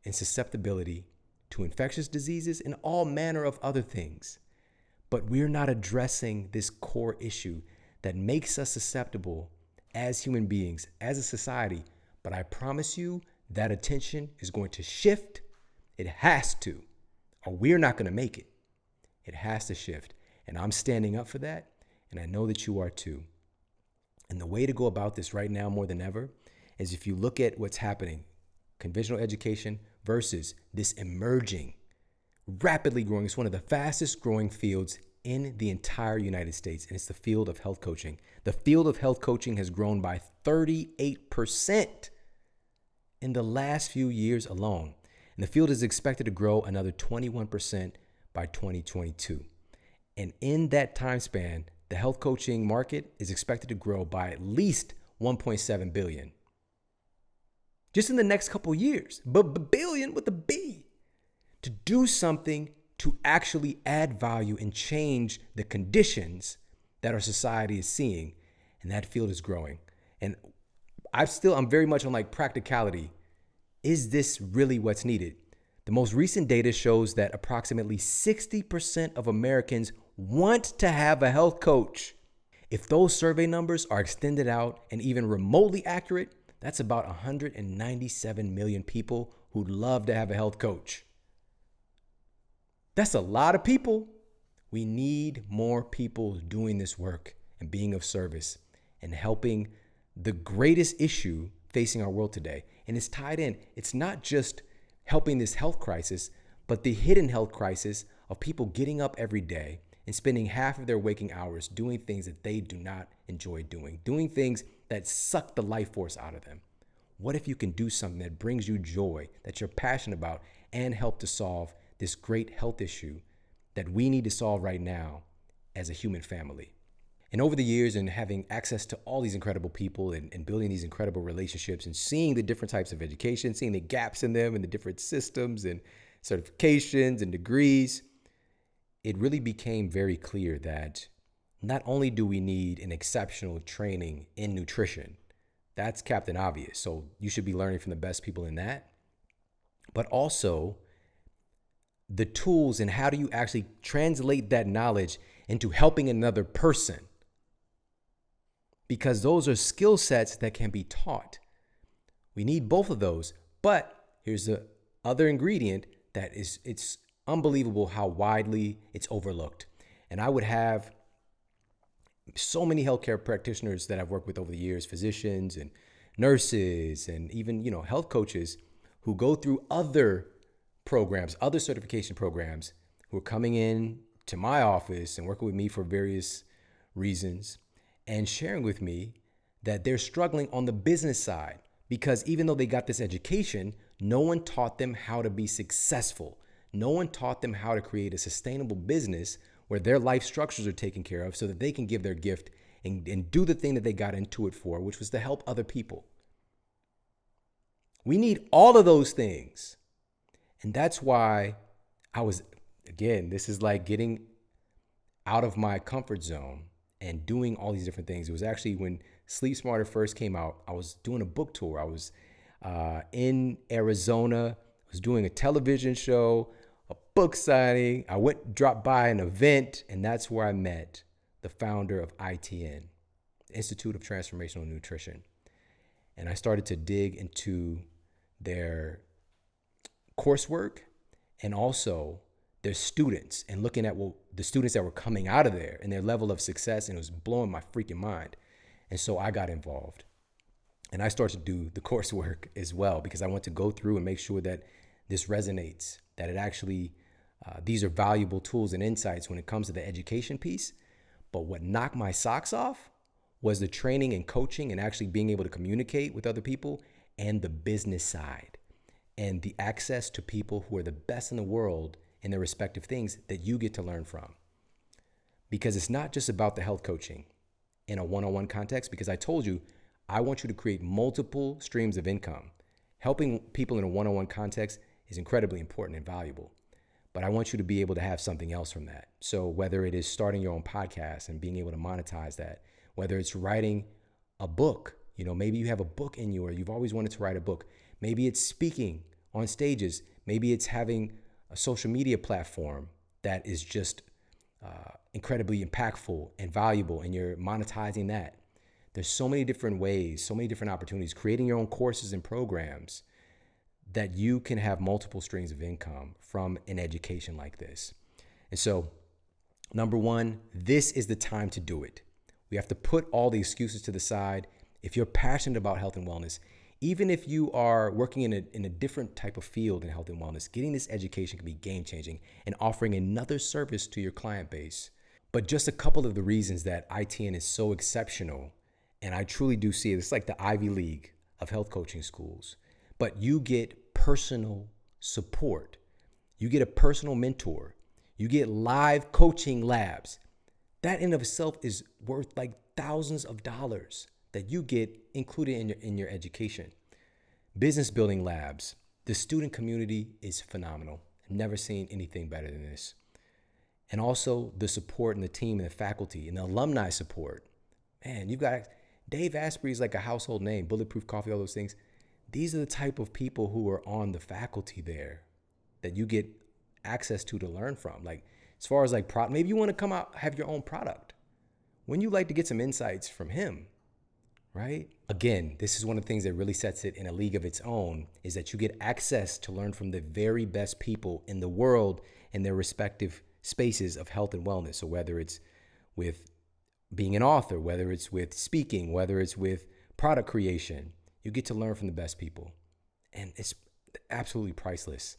in susceptibility to infectious diseases and all manner of other things. But we're not addressing this core issue that makes us susceptible as human beings, as a society. But I promise you that attention is going to shift. It has to, or we're not going to make it. It has to shift. And I'm standing up for that. And I know that you are too. And the way to go about this right now more than ever is if you look at what's happening, conventional education versus this emerging, rapidly growing, it's one of the fastest growing fields in the entire United States, and it's the field of health coaching. The field of health coaching has grown by 38% in the last few years alone. And the field is expected to grow another 21% by 2022. And in that time span, the health coaching market is expected to grow by at least 1.7 billion. Just in the next couple of years, but billion with a B. To do something to actually add value and change the conditions that our society is seeing. And that field is growing. And I'm very much on practicality. Is this really what's needed? The most recent data shows that approximately 60% of Americans want to have a health coach. If those survey numbers are extended out and even remotely accurate, that's about 197 million people who'd love to have a health coach. That's a lot of people. We need more people doing this work and being of service and helping the greatest issue facing our world today. And it's tied in. It's not just helping this health crisis, but the hidden health crisis of people getting up every day and spending half of their waking hours doing things that they do not enjoy doing things that suck the life force out of them. What if you can do something that brings you joy, that you're passionate about, and help to solve this great health issue that we need to solve right now as a human family? And over the years, and having access to all these incredible people and building these incredible relationships and seeing the different types of education, seeing the gaps in them and the different systems and certifications and degrees, it really became very clear that not only do we need an exceptional training in nutrition, that's Captain Obvious, so you should be learning from the best people in that, but also the tools and how do you actually translate that knowledge into helping another person? Because those are skill sets that can be taught. We need both of those, but here's the other ingredient that is, it's unbelievable how widely it's overlooked. And I would have so many healthcare practitioners that I've worked with over the years, physicians and nurses and even, health coaches who go through other programs, other certification programs, who are coming in to my office and working with me for various reasons and sharing with me that they're struggling on the business side because even though they got this education, no one taught them how to be successful. No one taught them how to create a sustainable business where their life structures are taken care of so that they can give their gift and do the thing that they got into it for, which was to help other people. We need all of those things. And that's why this is like getting out of my comfort zone and doing all these different things. It was actually when Sleep Smarter first came out, I was doing a book tour. I was in Arizona, I was doing a television show, a book signing. I dropped by an event, and that's where I met the founder of ITN, Institute of Transformational Nutrition. And I started to dig into their coursework and also their students and looking at the students that were coming out of there and their level of success, and it was blowing my freaking mind. And so I got involved and I started to do the coursework as well because I want to go through and make sure that this resonates, that it actually, these are valuable tools and insights when it comes to the education piece. But what knocked my socks off was the training and coaching and actually being able to communicate with other people and the business side and the access to people who are the best in the world in their respective things that you get to learn from. Because it's not just about the health coaching in a one-on-one context, because I told you, I want you to create multiple streams of income. Helping people in a one-on-one context is incredibly important and valuable, but I want you to be able to have something else from that. So whether it is starting your own podcast and being able to monetize that, whether it's writing a book, maybe you have a book in you or you've always wanted to write a book. Maybe it's speaking on stages. Maybe it's having a social media platform that is just incredibly impactful and valuable, and you're monetizing that. There's so many different ways, so many different opportunities, creating your own courses and programs that you can have multiple streams of income from an education like this. And so, number one, this is the time to do it. We have to put all the excuses to the side. If you're passionate about health and wellness, even if you are working in a different type of field in health and wellness, getting this education can be game changing and offering another service to your client base. But just a couple of the reasons that ITN is so exceptional, and I truly do see it, it's like the Ivy League of health coaching schools, but you get personal support. You get a personal mentor. You get live coaching labs. That in of itself is worth like thousands of dollars that you get included in your education. Business building labs. The student community is phenomenal. I've never seen anything better than this. And also the support and the team and the faculty and the alumni support. Man, you've got Dave Asprey is like a household name, Bulletproof Coffee, all those things. These are the type of people who are on the faculty there that you get access to learn from. Like as far as like maybe you want to come out, have your own product. Wouldn't you like to get some insights from him? Right? Again, this is one of the things that really sets it in a league of its own, is that you get access to learn from the very best people in the world in their respective spaces of health and wellness. So whether it's with being an author, whether it's with speaking, whether it's with product creation, you get to learn from the best people. And it's absolutely priceless.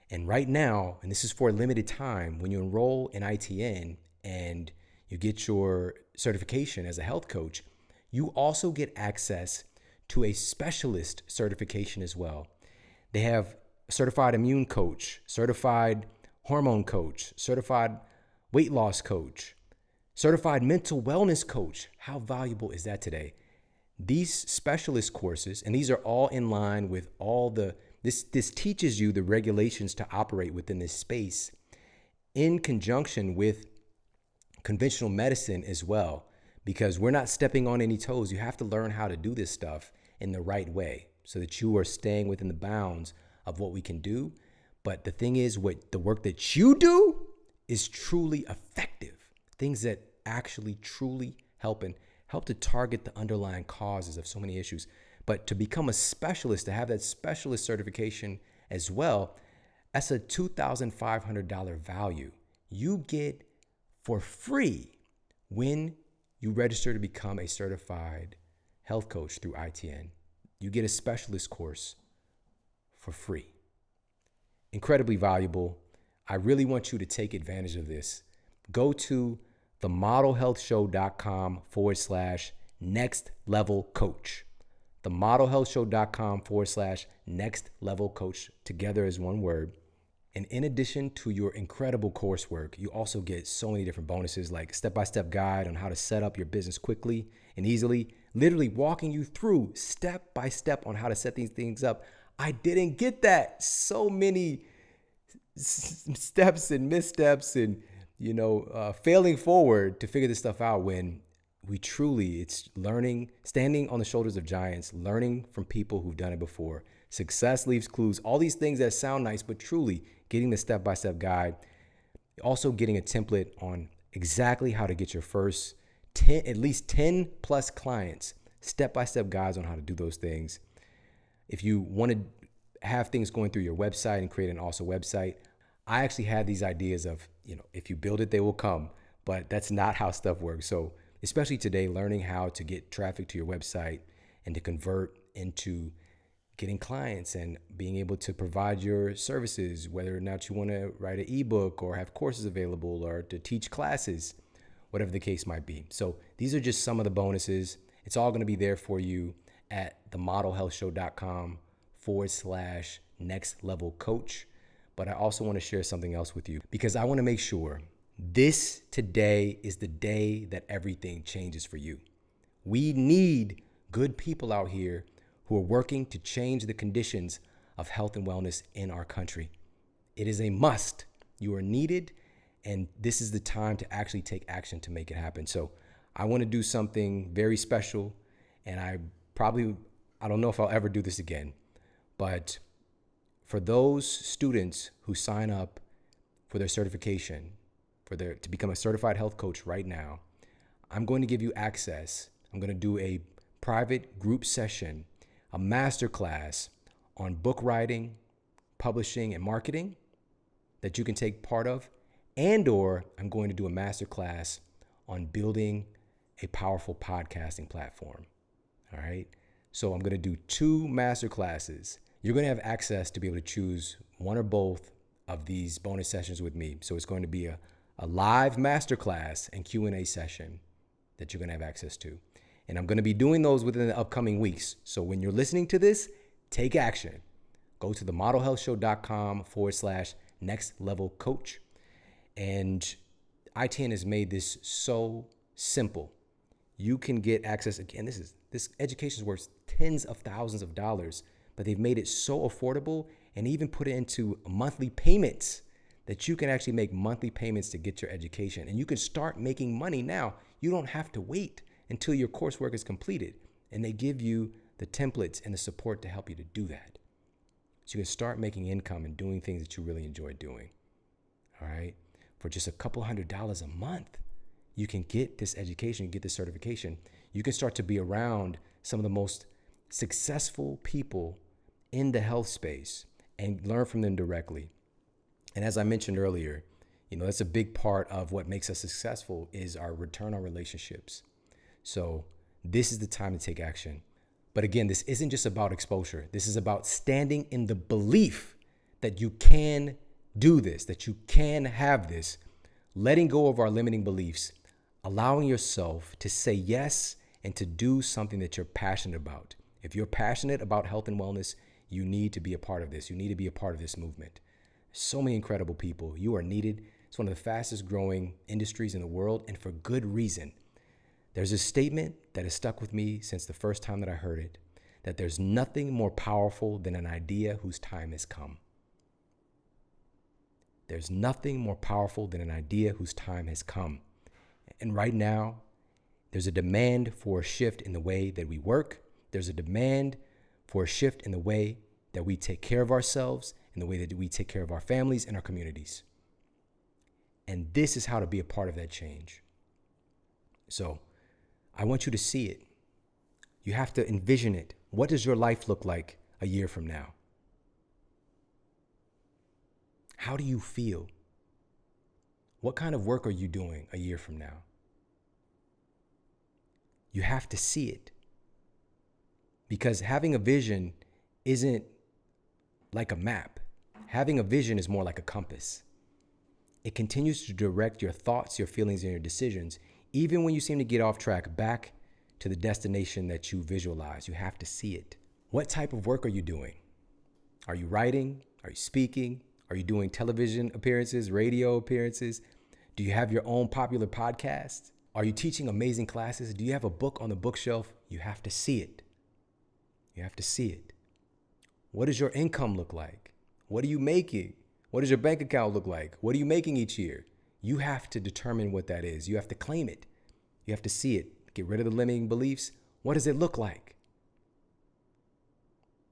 And right now, and this is for a limited time, when you enroll in ITN and you get your certification as a health coach, you also get access to a specialist certification as well. They have a certified immune coach, certified hormone coach, certified weight loss coach, certified mental wellness coach. How valuable is that today? These specialist courses, and these are all in line with all this teaches you the regulations to operate within this space in conjunction with conventional medicine as well, because we're not stepping on any toes. You have to learn how to do this stuff in the right way so that you are staying within the bounds of what we can do. But the thing is, what the work that you do is truly effective. Things that actually truly help to target the underlying causes of so many issues. But to become a specialist, to have that specialist certification as well, that's a $2,500 value you get for free when you register to become a certified health coach through ITN. You get a specialist course for free. Incredibly valuable. I really want you to take advantage of this. Go to themodelhealthshow.com/next level coach. themodelhealthshow.com/next level coach, together as one word. And in addition to your incredible coursework, you also get so many different bonuses, like step-by-step guide on how to set up your business quickly and easily, literally walking you through step-by-step on how to set these things up. I didn't get that. So many steps and missteps and, failing forward to figure this stuff out, when it's learning, standing on the shoulders of giants, learning from people who've done it before. Success leaves clues, all these things that sound nice, but truly getting the step-by-step guide, also getting a template on exactly how to get your first at least 10 plus clients, step-by-step guides on how to do those things. If you want to have things going through your website and create an awesome website, I actually had these ideas of, if you build it, they will come, but that's not how stuff works. So especially today, learning how to get traffic to your website and to convert into getting clients and being able to provide your services, whether or not you want to write an ebook or have courses available or to teach classes, whatever the case might be. So these are just some of the bonuses. It's all going to be there for you at themodelhealthshow.com/next level coach. But I also want to share something else with you, because I want to make sure this today is the day that everything changes for you. We need good people out here who are working to change the conditions of health and wellness in our country. It is a must. You are needed, and this is the time to actually take action to make it happen. So I want to do something very special, and I don't know if I'll ever do this again, but for those students who sign up for their certification, to become a certified health coach right now, I'm going to give you access. I'm going to do a private group session, a masterclass on book writing, publishing, and marketing that you can take part of, or I'm going to do a masterclass on building a powerful podcasting platform. All right. So I'm going to do 2 masterclasses. You're going to have access to be able to choose one or both of these bonus sessions with me. So it's going to be a live masterclass and Q&A session that you're going to have access to. And I'm going to be doing those within the upcoming weeks. So when you're listening to this, take action. Go to themodelhealthshow.com/next level coach. And ITN has made this so simple. You can get access. Again, this education is worth tens of thousands of dollars, but they've made it so affordable and even put it into monthly payments that you can actually make monthly payments to get your education. And you can start making money now. You don't have to wait until your coursework is completed. And they give you the templates and the support to help you to do that. So you can start making income and doing things that you really enjoy doing. All right. For just a couple $100s a month, you can get this education, get this certification. You can start to be around some of the most successful people in the health space and learn from them directly. And as I mentioned earlier, that's a big part of what makes us successful is our return on relationships. So this is the time to take action. But again, this isn't just about exposure. This is about standing in the belief that you can do this, that you can have this, letting go of our limiting beliefs, allowing yourself to say yes and to do something that you're passionate about. If you're passionate about health and wellness, you need to be a part of this. You need to be a part of this movement. So many incredible people. You are needed. It's one of the fastest growing industries in the world, and for good reason. There's a statement that has stuck with me since the first time that I heard it, that there's nothing more powerful than an idea whose time has come. There's nothing more powerful than an idea whose time has come. And right now, there's a demand for a shift in the way that we work. There's a demand for a shift in the way that we take care of ourselves, in the way that we take care of our families and our communities. And this is how to be a part of that change. So I want you to see it. You have to envision it. What does your life look like a year from now? How do you feel? What kind of work are you doing a year from now? You have to see it. Because having a vision isn't like a map. Having a vision is more like a compass. It continues to direct your thoughts, your feelings, and your decisions, even when you seem to get off track, back to the destination that you visualize. You have to see it. What type of work are you doing? Are you writing? Are you speaking? Are you doing television appearances, radio appearances? Do you have your own popular podcast? Are you teaching amazing classes? Do you have a book on the bookshelf? You have to see it. You have to see it. What does your income look like? What are you making? What does your bank account look like? What are you making each year? You have to determine what that is. You have to claim it. You have to see it. Get rid of the limiting beliefs. What does it look like?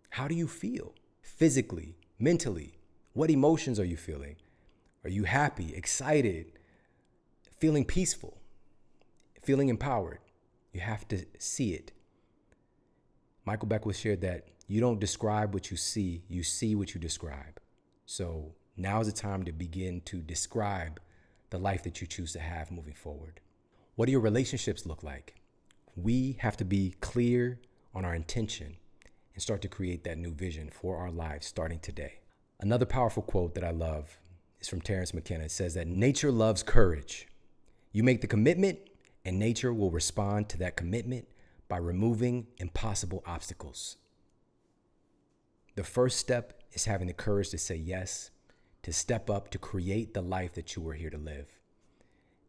How do you feel physically, mentally? What emotions are you feeling? Are you happy, excited, feeling peaceful, feeling empowered? You have to see it. Michael Beckwith shared that you don't describe what you see what you describe. So now is the time to begin to describe the life that you choose to have moving forward. What do your relationships look like? We have to be clear on our intention and start to create that new vision for our lives starting today. Another powerful quote that I love is from Terrence McKenna. It says that nature loves courage. You make the commitment and nature will respond to that commitment by removing impossible obstacles. The first step is having the courage to say yes, to step up, to create the life that you were here to live.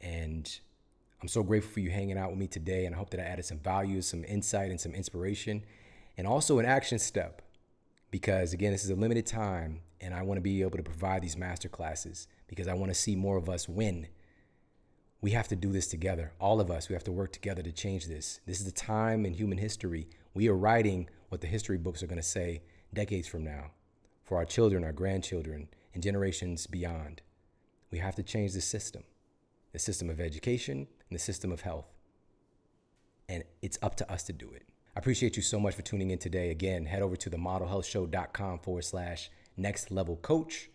And I'm so grateful for you hanging out with me today, and I hope that I added some value, some insight, and some inspiration, and also an action step. Because again, this is a limited time, and I want to be able to provide these master classes because I want to see more of us win. We have to do this together. All of us, we have to work together to change this. This is the time in human history. We are writing what the history books are going to say decades from now for our children, our grandchildren, and generations beyond. We have to change the system of education and the system of health. And it's up to us to do it. I appreciate you so much for tuning in today. Again, head over to themodelhealthshow.com/next-level-coach.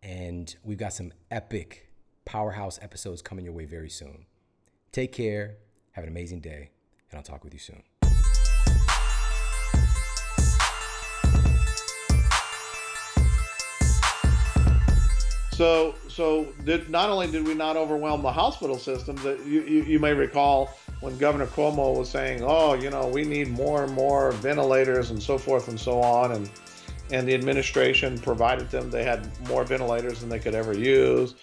And we've got some epic powerhouse episodes coming your way very soon. Take care. Have an amazing day. And I'll talk with you soon. So not only did we not overwhelm the hospital system, that you may recall when Governor Cuomo was saying, we need more and more ventilators and so forth and so on. And the administration provided them. They had more ventilators than they could ever use.